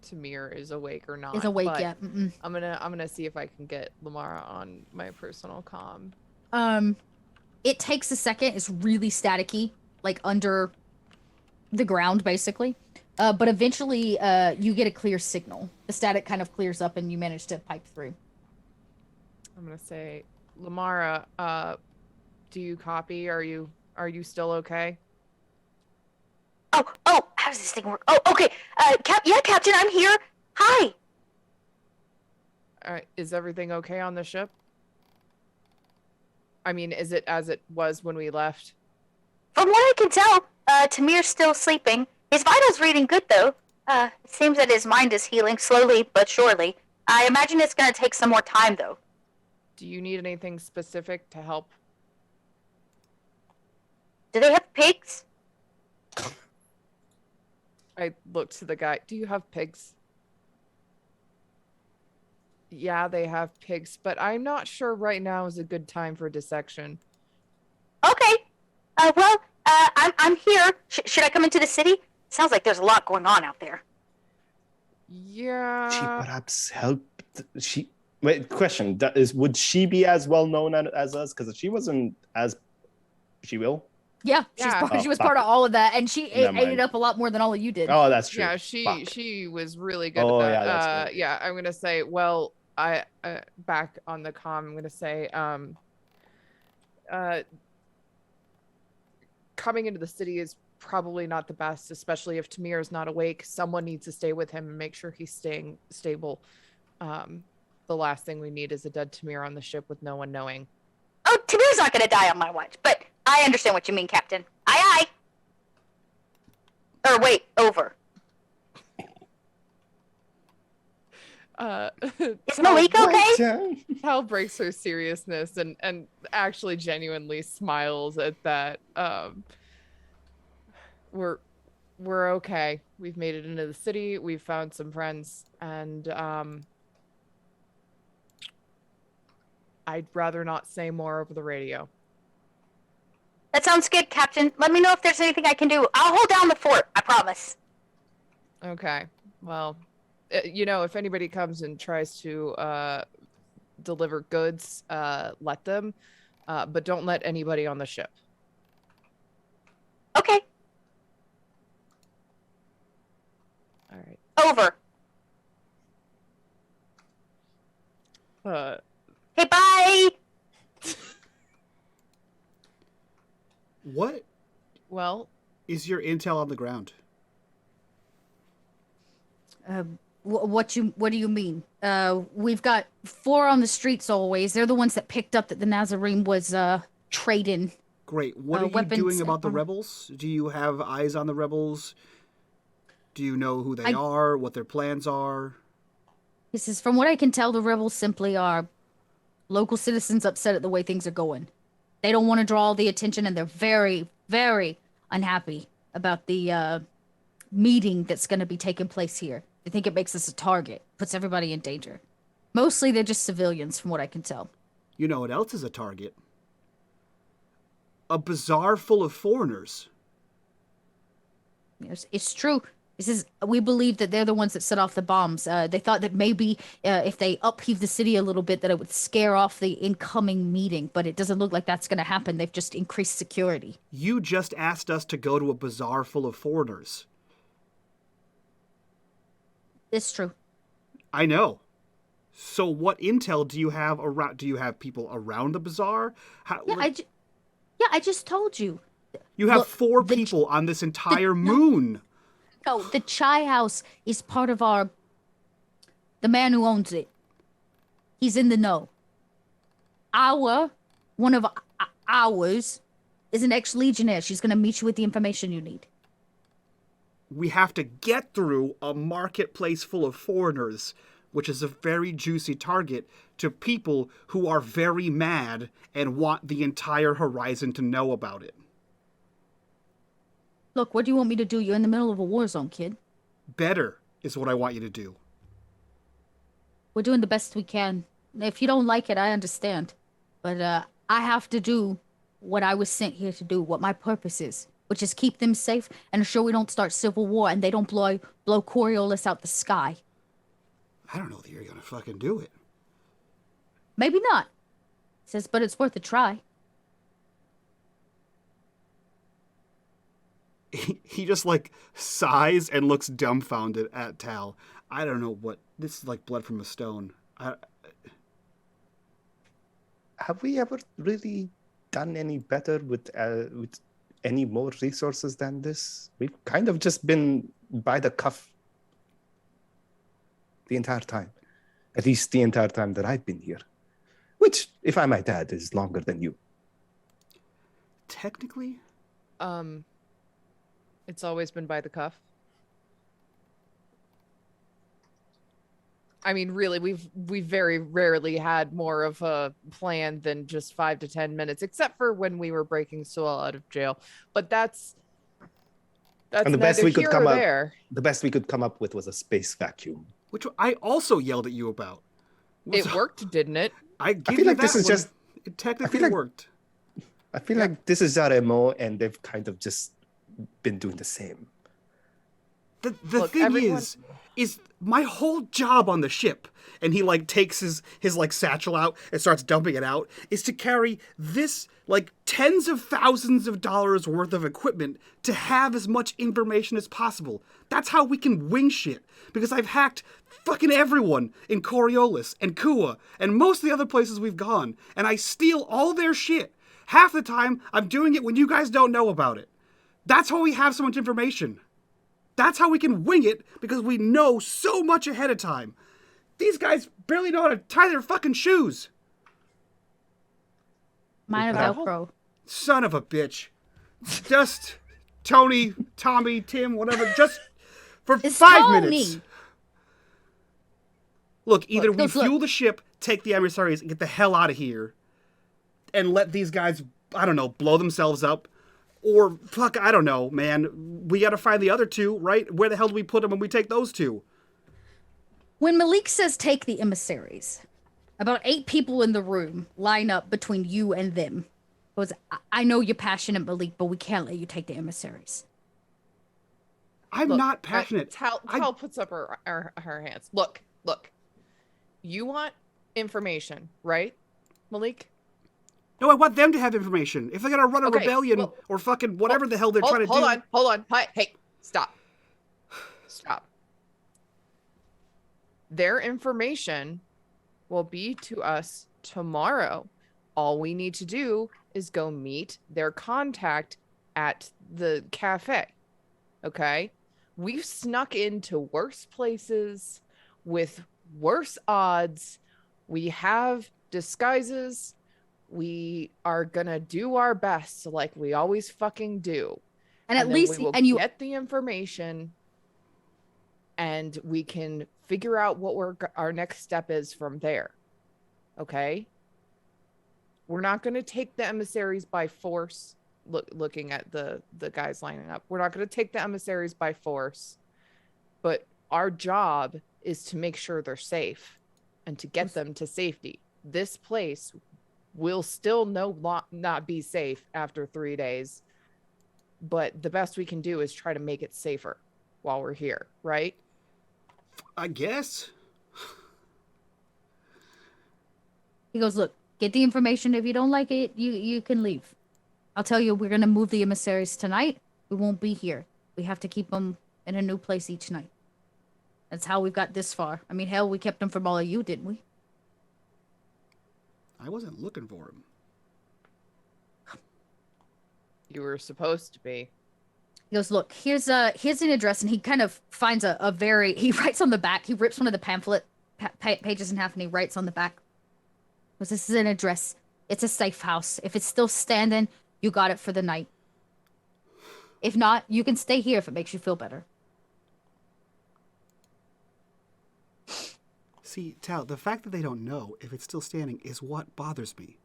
Tamir is awake or not. Is awake but yet? Mm-mm. I'm gonna see if I can get Lamara on my personal comm. It takes a second. It's really staticky, like under the ground, basically. But eventually, you get a clear signal. The static kind of clears up, and you manage to pipe through. I'm gonna say, Lamara, do you copy? Are you still okay? Oh, how does this thing work? Oh, okay. Yeah, Captain, I'm here. Hi. All right, is everything okay on the ship? I mean, is it as it was when we left? From what I can tell, Tamir's still sleeping. His vitals reading good, though. It seems that his mind is healing slowly but surely. I imagine it's gonna take some more time, though. Do you need anything specific to help? Do they have pigs? I looked to the guy. Do you have pigs? Yeah, they have pigs, but I'm not sure right now is a good time for dissection. Okay. I'm here. Should I come into the city? Sounds like there's a lot going on out there. Yeah. She perhaps helped. Wait, question. Would she be as well known as us? Because she wasn't as. She will? Yeah, Yeah. she was part of all of that, and she Never ate it mind. up a lot more than all of you did. Oh, that's true. Yeah, Fuck. she was really good Oh, at that. yeah, that's right. Yeah, I'm gonna say, well, I back on the comm, I'm gonna say, coming into the city is probably not the best, especially if Tamir is not awake. Someone needs to stay with him and make sure he's staying stable. The last thing we need is a dead Tamir on the ship with no one knowing. Oh, Tamir's not gonna die on my watch, but I understand what you mean, Captain. Aye, aye. Or wait, over. Is Malik okay? Hal breaks her seriousness and actually genuinely smiles at that. We're okay. We've made it into the city. We've found some friends, and I'd rather not say more over the radio. That sounds good, Captain. Let me know if there's anything I can do. I'll hold down the fort, I promise. Okay. Well, if anybody comes and tries to deliver goods, let them, but don't let anybody on the ship. Okay. All right. Over. Okay, bye. What Well, is your intel on the ground? What do you mean? We've got 4 on the streets always. They're the ones that picked up that the Nazarene was trading. Great. What are you weapons doing about the and- rebels? Do you have eyes on the rebels? Do you know who they are, what their plans are? This is, from what I can tell, the rebels simply are local citizens upset at the way things are going. They don't want to draw all the attention, and they're very, very unhappy about the meeting that's going to be taking place here. They think it makes us a target, puts everybody in danger. Mostly they're just civilians, from what I can tell. You know what else is a target? A bazaar full of foreigners. Yes, it's true. We believe that they're the ones that set off the bombs. They thought that maybe if they upheave the city a little bit, that it would scare off the incoming meeting, but it doesn't look like that's going to happen. They've just increased security. You just asked us to go to a bazaar full of foreigners. It's true. I know. So what intel do you have around? Do you have people around the bazaar? I just told you. You have Look, 4 people on this entire moon. No, the Chai House is part of the man who owns it. He's in the know. One of ours is an ex-legionnaire. She's going to meet you with the information you need. We have to get through a marketplace full of foreigners, which is a very juicy target to people who are very mad and want the entire horizon to know about it. Look, what do you want me to do? You're in the middle of a war zone, kid. Better is what I want you to do. We're doing the best we can. If you don't like it, I understand. But I have to do what I was sent here to do, what my purpose is, which is keep them safe and ensure we don't start civil war and they don't blow Coriolis out the sky. I don't know that you're gonna fucking do it. Maybe not. Says, but it's worth a try. He just like sighs and looks dumbfounded at Tal. I don't know what this is, like blood from a stone. Have we ever really done any better with any more resources than this? We've kind of just been by the cuff the entire time. At least the entire time that I've been here. Which, if I might add, is longer than you. Technically? It's always been by the cuff. I mean, really, we've very rarely had more of a plan than just 5 to 10 minutes, except for when we were breaking Sewell out of jail. But that's And the best we could here come or up, there. the best we could come up with was a space vacuum. Which I also yelled at you about. It worked, didn't it? I give feel you like that this is one. just- It technically like- worked. I feel like this is our MO, and they've kind of just been doing the same. The Look, thing everyone- is my whole job on the ship, and he like takes his like satchel out and starts dumping it out, is to carry this like tens of thousands of dollars worth of equipment to have as much information as possible. That's how we can wing shit. Because I've hacked fucking everyone in Coriolis and Kua and most of the other places we've gone, and I steal all their shit. Half the time, I'm doing it when you guys don't know about it. That's how we have so much information. That's how we can wing it, because we know so much ahead of time. These guys barely know how to tie their fucking shoes. Mine are Velcro. Son of a bitch. Just Tony, Tommy, Tim, whatever, just for It's 5 Tony. minutes. Look, either we look. fuel the ship, take the emissaries, and get the hell out of here, and let these guys, I don't know, blow themselves up. Or, fuck, I don't know, man. We gotta find the other two, right? Where the hell do we put them when we take those two? When Malik says take the emissaries, about 8 people in the room line up between you and them. Goes, I know you're passionate, Malik, but we can't let you take the emissaries. I'm Look, not passionate. Tal puts up her hands. Look. You want information, right, Malik? No, I want them to have information. If they're gonna run a Okay, rebellion well- or fucking whatever the hell they're trying to do. Hold on. Hey, stop. Their information will be to us tomorrow. All we need to do is go meet their contact at the cafe. Okay? We've snuck into worse places with worse odds. We have disguises. We are gonna do our best, like we always fucking do. And at then least we will you get the information, and we can figure out what our next step is from there. Okay? We're not going to take the emissaries by force. Looking at the guys lining up, we're not going to take the emissaries by force, but our job is to make sure they're safe and to get them to safety. This place will still not be safe after 3 days, but the best we can do is try to make it safer while we're here, right? I guess. He goes, look, get the information. If you don't like it, you can leave. I'll tell you, we're going to move the emissaries tonight. We won't be here. We have to keep them in a new place each night. That's how we've got this far. I mean, hell, we kept them from all of you, didn't we? I wasn't looking for him. You were supposed to be. He goes, look, here's an address, and he kind of finds he writes on the back, he rips one of the pamphlet pages in half, and he writes on the back, goes, this is an address. It's a safe house. If it's still standing, you got it for the night. If not, you can stay here if it makes you feel better. See, Tal, the fact that they don't know if it's still standing is what bothers me.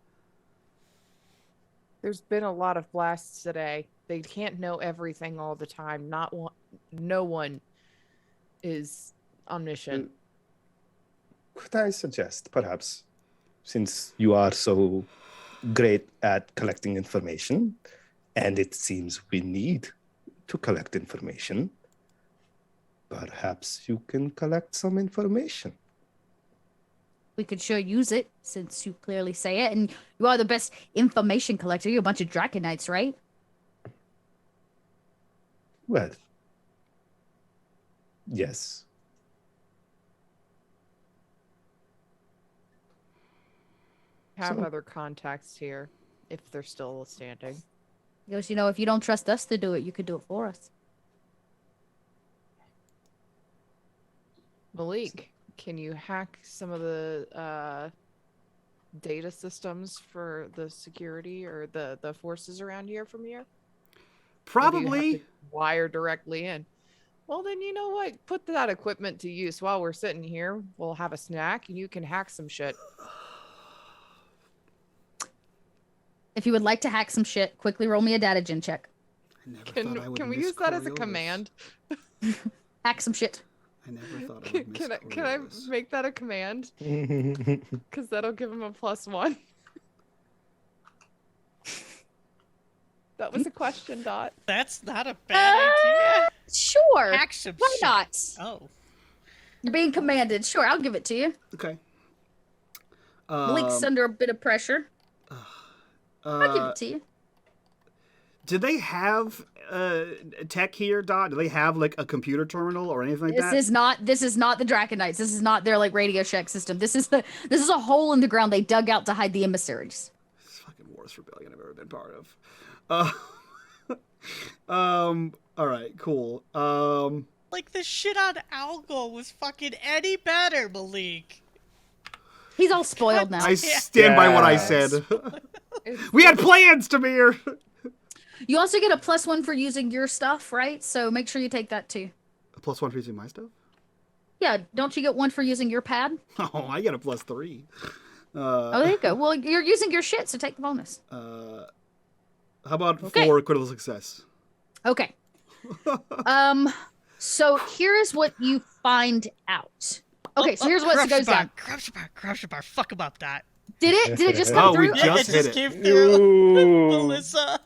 There's been a lot of blasts today. They can't know everything all the time. No one is omniscient. Could I suggest, perhaps, since you are so great at collecting information, and it seems we need to collect information, perhaps you can collect some information. We could sure use it, since you clearly say it, and you are the best information collector. You're a bunch of Draconites, right? Well, yes. Have So- other contacts here, if they're still standing. He goes, you know, if you don't trust us to do it, you could do it for us. Malik, can you hack some of the data systems for the security or the forces around here from here? Or do you have Probably. to wire directly in. Well, then you know what? Put that equipment to use while we're sitting here. We'll have a snack and you can hack some shit. If you would like to hack some shit, quickly roll me a data gen check. I never thought I would Can we miss use that as a Coriolis. command? Hack some shit. I never thought I would miss Can I Coriolis. make that a command? Because that'll give him a +1. That was a question, Dot. That's not a bad idea. Sure. Hack some Why shit. not? Oh. You're being commanded. Sure, I'll give it to you. Okay. Malik's under a bit of pressure. I'll give it to you. Do they have tech here, Dot? Do they have like a computer terminal or anything like that? This is not the Draconites. This is not their like Radio Shack system. This is a hole in the ground they dug out to hide the emissaries. This is fucking worst rebellion I've ever been part of. All right, cool. Like the shit on Algol was fucking any better, Malik. He's all spoiled now. I stand by what I said. We had plans, Tamir. You also get a +1 for using your stuff, right? So make sure you take that too. A +1 for using my stuff? Yeah, don't you get 1 for using your pad? Oh, I get a +3. Oh, there you go. Well, you're using your shit, so take the bonus. How about Okay. 4 critical success? Okay. So here's what you find out. Okay, so here's what goes down. Corruption bar. Fuck about that. Did it just come Oh, we through? just it hit just it. came through. Melissa.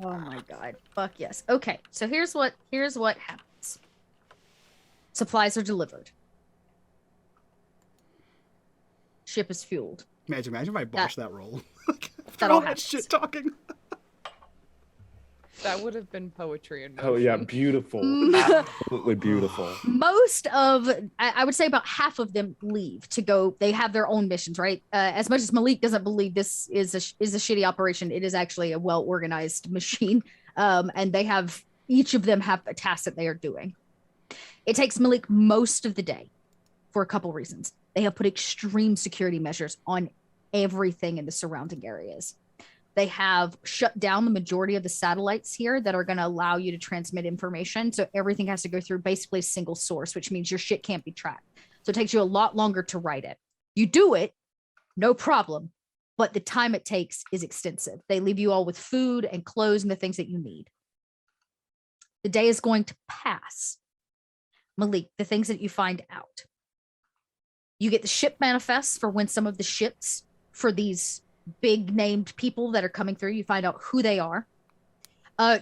Oh my god. Fuck yes. Okay, so here's what happens. Supplies are delivered. Ship is fueled. Imagine if I botched that roll. That all all that happens. shit talking. That would have been poetry in motion. Oh yeah, beautiful. Absolutely beautiful. Most of, I would say about half of them leave to go. They have their own missions, right? As much as Malik doesn't believe this is a shitty operation, it is actually a well-organized machine. And each of them have a task that they are doing. It takes Malik most of the day for a couple reasons. They have put extreme security measures on everything in the surrounding areas. They have shut down the majority of the satellites here that are going to allow you to transmit information. So everything has to go through basically a single source, which means your shit can't be tracked. So it takes you a lot longer to write it. You do it, no problem, but the time it takes is extensive. They leave you all with food and clothes and the things that you need. The day is going to pass. Malik, the things that you find out. You get the ship manifests for when some of the ships for these big named people that are coming through, you find out who they are.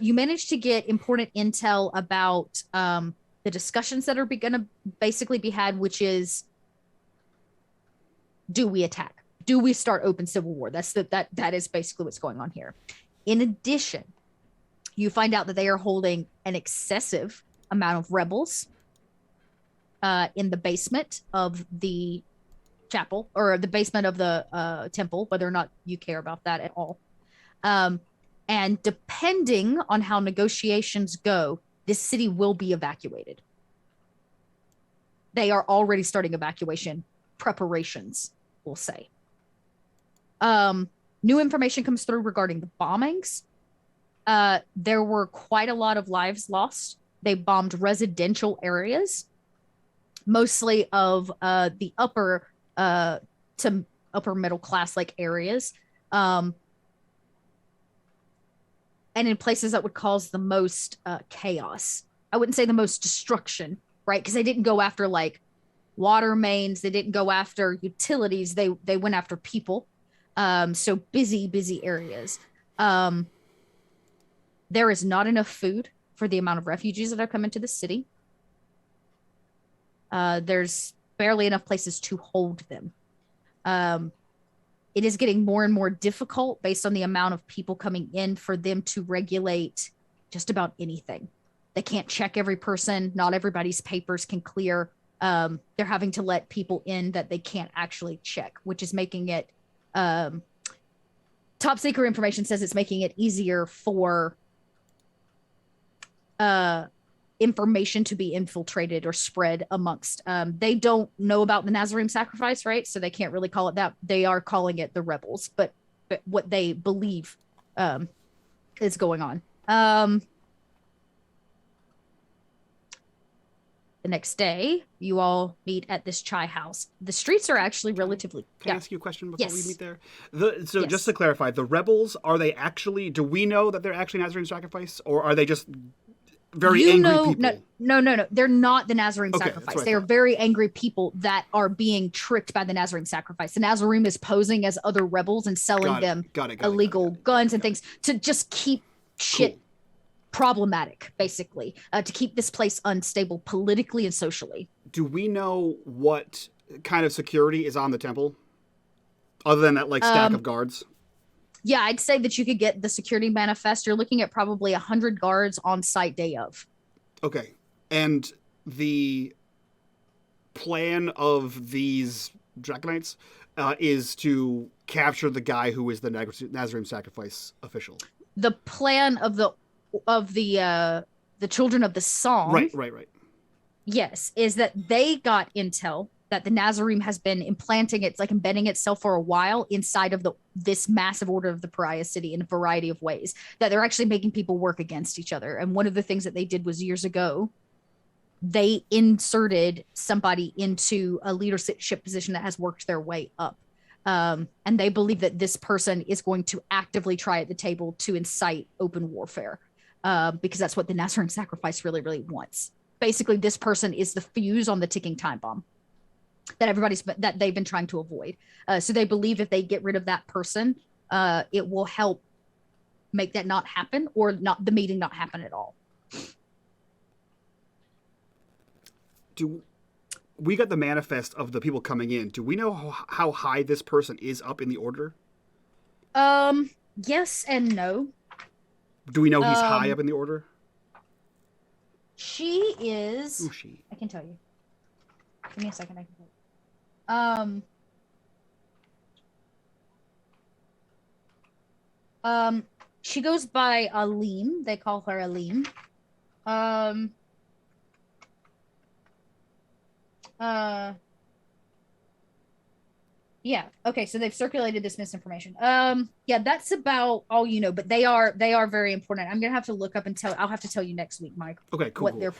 You manage to get important intel about the discussions that are going to basically be had, which is, do we attack? Do we start open civil war? That is basically what's going on here. In addition, you find out that they are holding an excessive amount of rebels in the basement of the chapel, or the basement of the temple, whether or not you care about that at all. And depending on how negotiations go, this city will be evacuated. They are already starting evacuation preparations, we'll say. New information comes through regarding the bombings. There were quite a lot of lives lost. They bombed residential areas, mostly of the upper to upper middle class like areas. and in places that would cause the most chaos. I wouldn't say the most destruction, right? Because they didn't go after like water mains, they didn't go after utilities, they went after people. So busy areas. There is not enough food for the amount of refugees that are coming to the city. There's barely enough places to hold them. It is getting more and more difficult based on the amount of people coming in for them to regulate just about anything. They can't check every person. Not everybody's papers can clear. They're having to let people in that they can't actually check, which is making it top secret information says it's making it easier for information to be infiltrated or spread amongst. They don't know about the Nazarene sacrifice, right? So they can't really call it that. They are calling it the rebels, but what they believe is going on. The next day, you all meet at this chai house. The streets are actually relatively... Can I ask you a question before we Yes. meet there? So Yes. just to clarify, the rebels, are they actually... Do we know that they're actually Nazarene sacrifice? Or are they just very angry people? No. They're not the Nazarene Okay, that's sacrifice. what I They are thought. very angry people that are being tricked by the Nazarene sacrifice. The Nazarene is posing as other rebels and selling them illegal guns and things to just keep shit Cool. problematic, basically, to keep this place unstable politically and socially. Do we know what kind of security is on the temple? Other than that, like, stack of guards? Yeah, I'd say that you could get the security manifest. You're looking at probably 100 guards on site day of. Okay. And the plan of these Draconites is to capture the guy who is the Nazarene sacrifice official. The plan of the children of the song, right, yes, is that they got intel that the Nazarene has been implanting, it's like embedding itself for a while inside of this massive order of the Pariah city in a variety of ways, that they're actually making people work against each other. And one of the things that they did was years ago, they inserted somebody into a leadership position that has worked their way up. And they believe that this person is going to actively try at the table to incite open warfare, because that's what the Nazarene sacrifice really, really wants. Basically, this person is the fuse on the ticking time bomb that they've been trying to avoid. So they believe if they get rid of that person, it will help make that not happen, or not the meeting not happen at all. We got the manifest of the people coming in. Do we know how high this person is up in the order? Yes and no. Do we know he's high up in the order? She is. Who's she? I can tell you. Give me a second. I can tell you. She goes by Alim. They call her Alim. Yeah. Okay. So they've circulated this misinformation. Yeah, that's about all you know. But they are very important. I'm gonna have to look up and I'll have to tell you next week, Mike. Okay. Cool. What their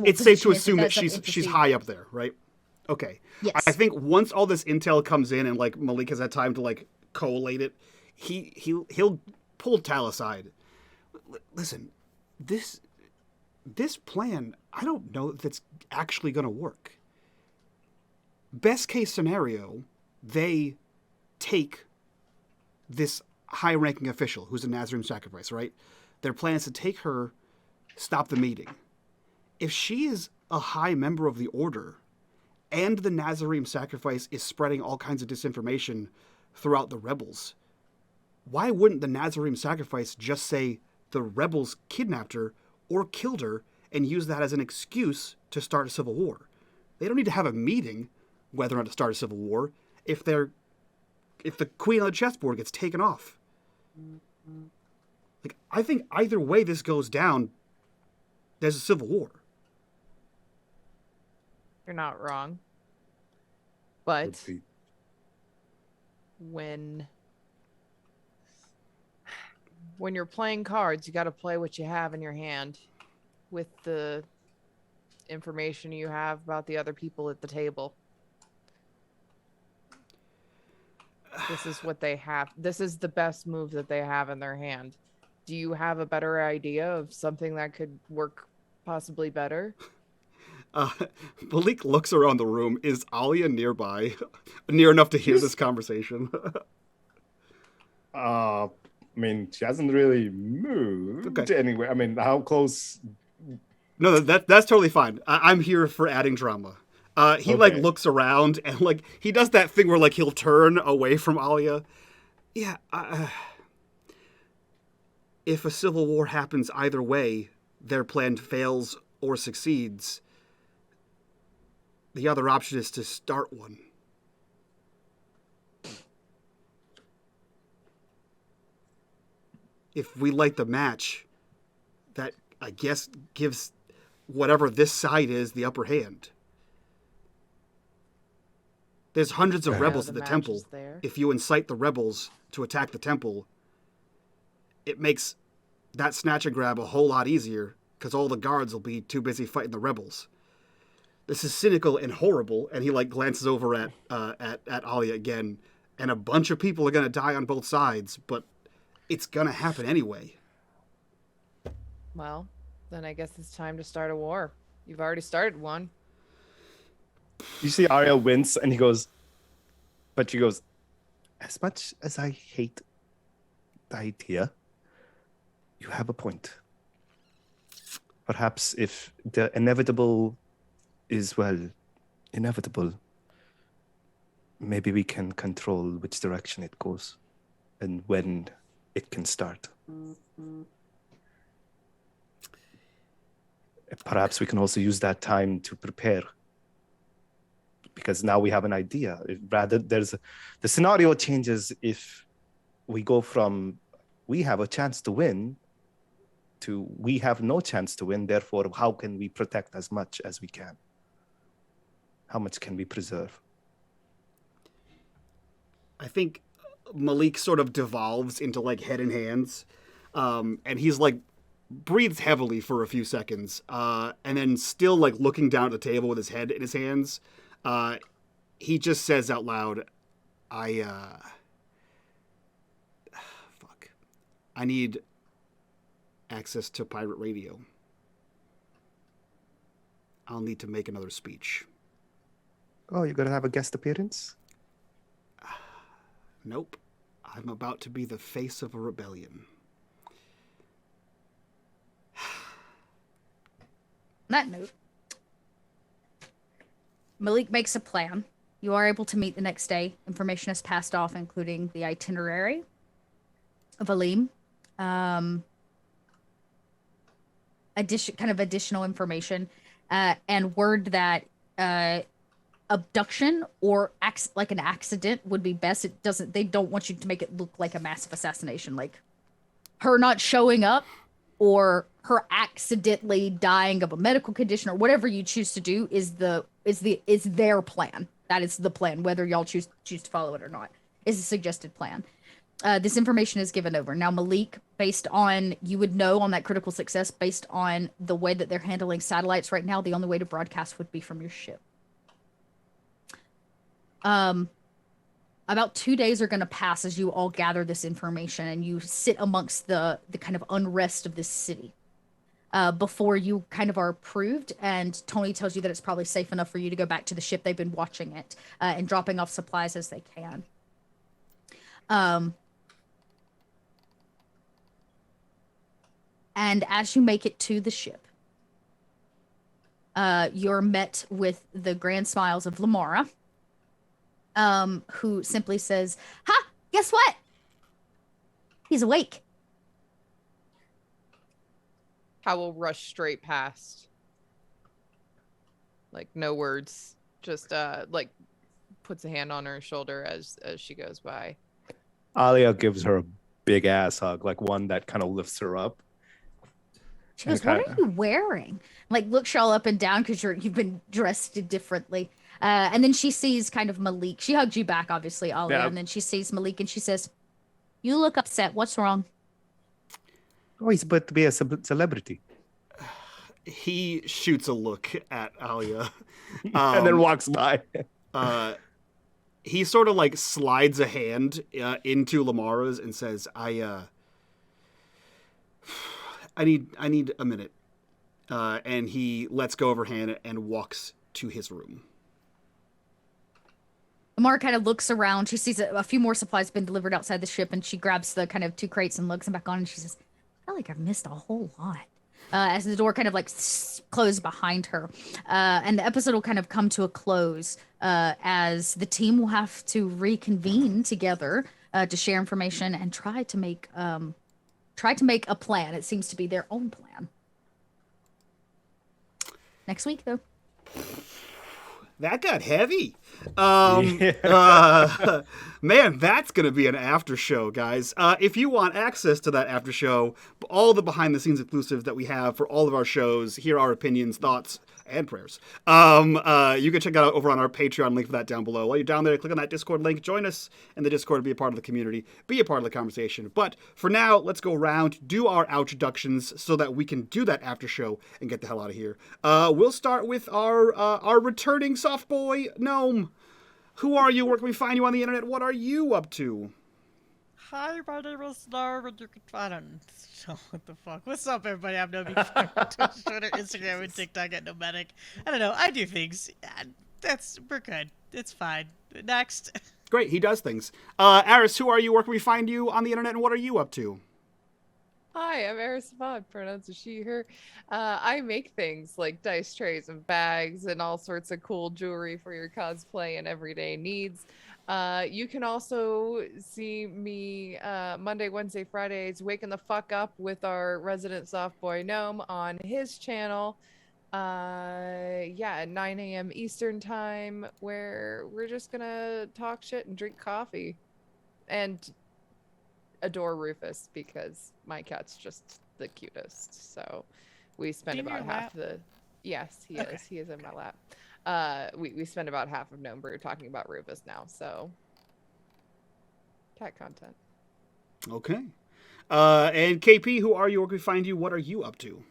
It's safe to position is, assume that because she's high up there, right? Okay. Yes. I think once all this intel comes in and like Malik has had time to like collate it, he'll pull Tal aside. Listen, this plan, I don't know if it's actually gonna work. Best case scenario, they take this high-ranking official who's a Nazarene sacrifice, right? Their plan is to take her, stop the meeting. If she is a high member of the order, and the Nazarene sacrifice is spreading all kinds of disinformation throughout the rebels, why wouldn't the Nazarene sacrifice just say the rebels kidnapped her or killed her and use that as an excuse to start a civil war? They don't need to have a meeting whether or not to start a civil war if the queen on the chessboard gets taken off. Like, I think either way this goes down, there's a civil war. You're not wrong. But when you're playing cards, you got to play what you have in your hand with the information you have about the other people at the table. This is what they have. This is the best move that they have in their hand. do you have a better idea of something that could work possibly better? Uh, Malik looks around the room. Is Alia nearby? Near enough to hear this conversation? I mean, she hasn't really moved anywhere. I mean, how close? No, that's totally fine. I'm here for adding drama. He like looks around and like he does that thing where like he'll turn away from Alia. Yeah. If a civil war happens either way, their plan fails or succeeds. The other option is to start one. If we light the match, that, I guess, gives whatever this side is the upper hand. There's hundreds of rebels at the temple. If you incite the rebels to attack the temple, it makes that snatch and grab a whole lot easier because all the guards will be too busy fighting the rebels. This is cynical and horrible, and he like glances over at Alia again, and a bunch of people are gonna die on both sides, but it's gonna happen anyway. Well, then I guess it's time to start a war. You've already started one. You see Arya wince, and he goes, but she goes, as much as I hate the idea, you have a point. Perhaps if the inevitable is, well, inevitable, maybe we can control which direction it goes and when it can start. Perhaps we can also use that time to prepare, because now we have an idea. The scenario changes if we go from we have a chance to win to we have no chance to win, therefore how can we protect as much as we can? How much can we preserve? I think Malik sort of devolves into like head and hands, and he's like breathes heavily for a few seconds, and then still like looking down at the table with his head in his hands, he just says out loud, I need access to pirate radio. I'll need to make another speech. Oh, you're gonna have a guest appearance? Nope. I'm about to be the face of a rebellion. On that note, Malik makes a plan. You are able to meet the next day. Information is passed off, including the itinerary of Aleem. Additional information, and word that abduction or like an accident would be best. They don't want you to make it look like a massive assassination, like her not showing up or her accidentally dying of a medical condition, or whatever you choose to do is their plan. That is the plan, whether y'all choose to follow it or not, is a suggested plan. This information is given over. Now, Malik, based on, you would know on that critical success, based on the way that they're handling satellites right now, the only way to broadcast would be from your ship. About 2 days are going to pass as you all gather this information and you sit amongst the kind of unrest of this city. Before you kind of are approved, and Tony tells you that it's probably safe enough for you to go back to the ship. They've been watching it and dropping off supplies as they can. And as you make it to the ship, you're met with the grand smiles of Lamara, who simply says, "Ha! Guess what? He's awake." I will rush straight past. Like, no words. Just, like, puts a hand on her shoulder as she goes by. Alia gives her a big ass hug, like one that kind of lifts her up. She goes, "What are you wearing?" Like, looks y'all up and down because you've been dressed differently. And then she sees kind of Malik. She hugged you back, obviously, Alia. Yeah. And then she sees Malik and she says, "You look upset. What's wrong?" Oh, he's about to be a celebrity. He shoots a look at Alia. And then walks by. He sort of like slides a hand into Lamara's and says, I need a minute. And he lets go of her hand and walks to his room. Amara kind of looks around. She sees a few more supplies been delivered outside the ship, and she grabs the kind of 2 crates and looks them back on, and she says, I feel like I've missed a whole lot. As the door kind of like closed behind her. And the episode will kind of come to a close as the team will have to reconvene together to share information and try to make a plan. It seems to be their own plan. Next week, though. That got heavy. Man, that's going to be an after show, guys. If you want access to that after show, all the behind the scenes exclusives that we have for all of our shows, hear our opinions, thoughts, and prayers. You can check that out over on our Patreon, link for that down below. While you're down there, click on that Discord link, join us in the Discord to be a part of the community, be a part of the conversation. But for now, let's go around, do our introductions so that we can do that after show and get the hell out of here. We'll start with our returning soft boy gnome. Who are you? Where can we find you on the internet? What are you up to? Hi, my name is Nar, and you can find on. Oh, what the fuck? What's up, everybody? I'm Nobi. Twitter, Instagram, and TikTok at Nomadic. I don't know. I do things. We're good. It's fine. Next. Great. He does things. Aris, who are you? Where can we find you on the internet, and what are you up to? Hi, I'm Erisavad, pronouns of she, her. I make things like dice trays and bags and all sorts of cool jewelry for your cosplay and everyday needs. You can also see me Monday, Wednesday, Fridays, waking the fuck up with our resident soft boy gnome on his channel. At 9 a.m. Eastern time, where we're just gonna talk shit and drink coffee and adore Rufus because my cat's just the cutest. So we spend about half the yes, he is. He is in my lap. We spend about half of Gnome Brew talking about Rufus now, so cat content. Okay. And KP, who are you? Where can we find you? What are you up to?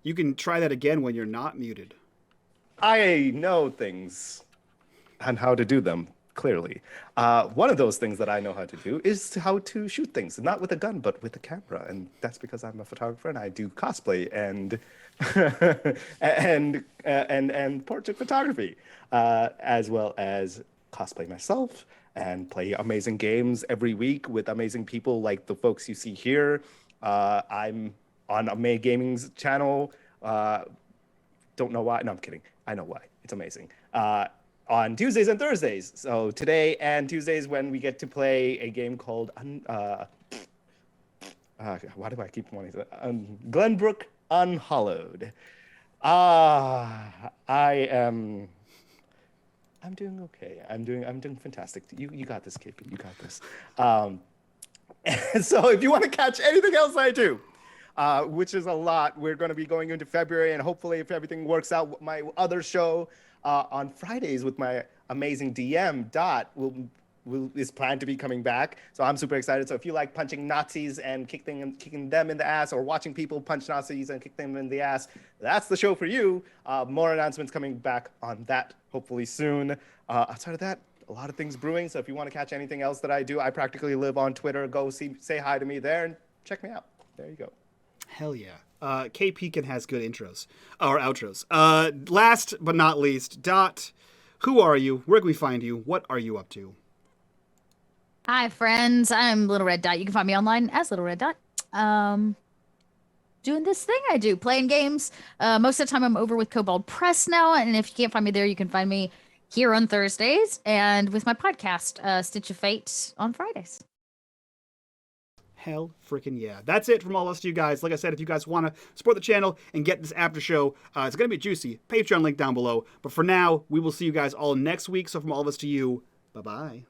You can try that again when you're not muted. I know things and how to do them, clearly. One of those things that I know how to do is how to shoot things, not with a gun, but with a camera. And that's because I'm a photographer and I do cosplay and and portrait photography, as well as cosplay myself and play amazing games every week with amazing people like the folks you see here. I'm on unMadeGaming's channel. Don't know why. No, I'm kidding. I know why. It's amazing. On Tuesdays and Thursdays. So today and Tuesdays when we get to play a game called why do I keep wanting to Glenbrook Unhollowed. I'm doing okay. I'm doing fantastic. You got this, KP. You got this. And so if you want to catch anything else I do, which is a lot, we're going to be going into February, and hopefully if everything works out, my other show on Fridays with my amazing DM, Dot, is planned to be coming back. So I'm super excited. So if you like punching Nazis and kicking them in the ass, or watching people punch Nazis and kick them in the ass, that's the show for you. More announcements coming back on that hopefully soon. Outside of that, a lot of things brewing. So if you want to catch anything else that I do, I practically live on Twitter. Go say hi to me there and check me out. There you go. Hell yeah. KP has good intros or outros. Last but not least, Dot, who are you? Where can we find you? What are you up to? Hi, friends. I'm Little Red Dot. You can find me online as Little Red Dot. Doing this thing I do, playing games. Most of the time I'm over with Cobalt Press now, and if you can't find me there, you can find me here on Thursdays and with my podcast, Stitch of Fate, on Fridays. Hell freaking yeah. That's it from all of us to you guys. Like I said, if you guys want to support the channel and get this after show, it's going to be juicy. Patreon link down below. But for now, we will see you guys all next week. So from all of us to you, bye-bye.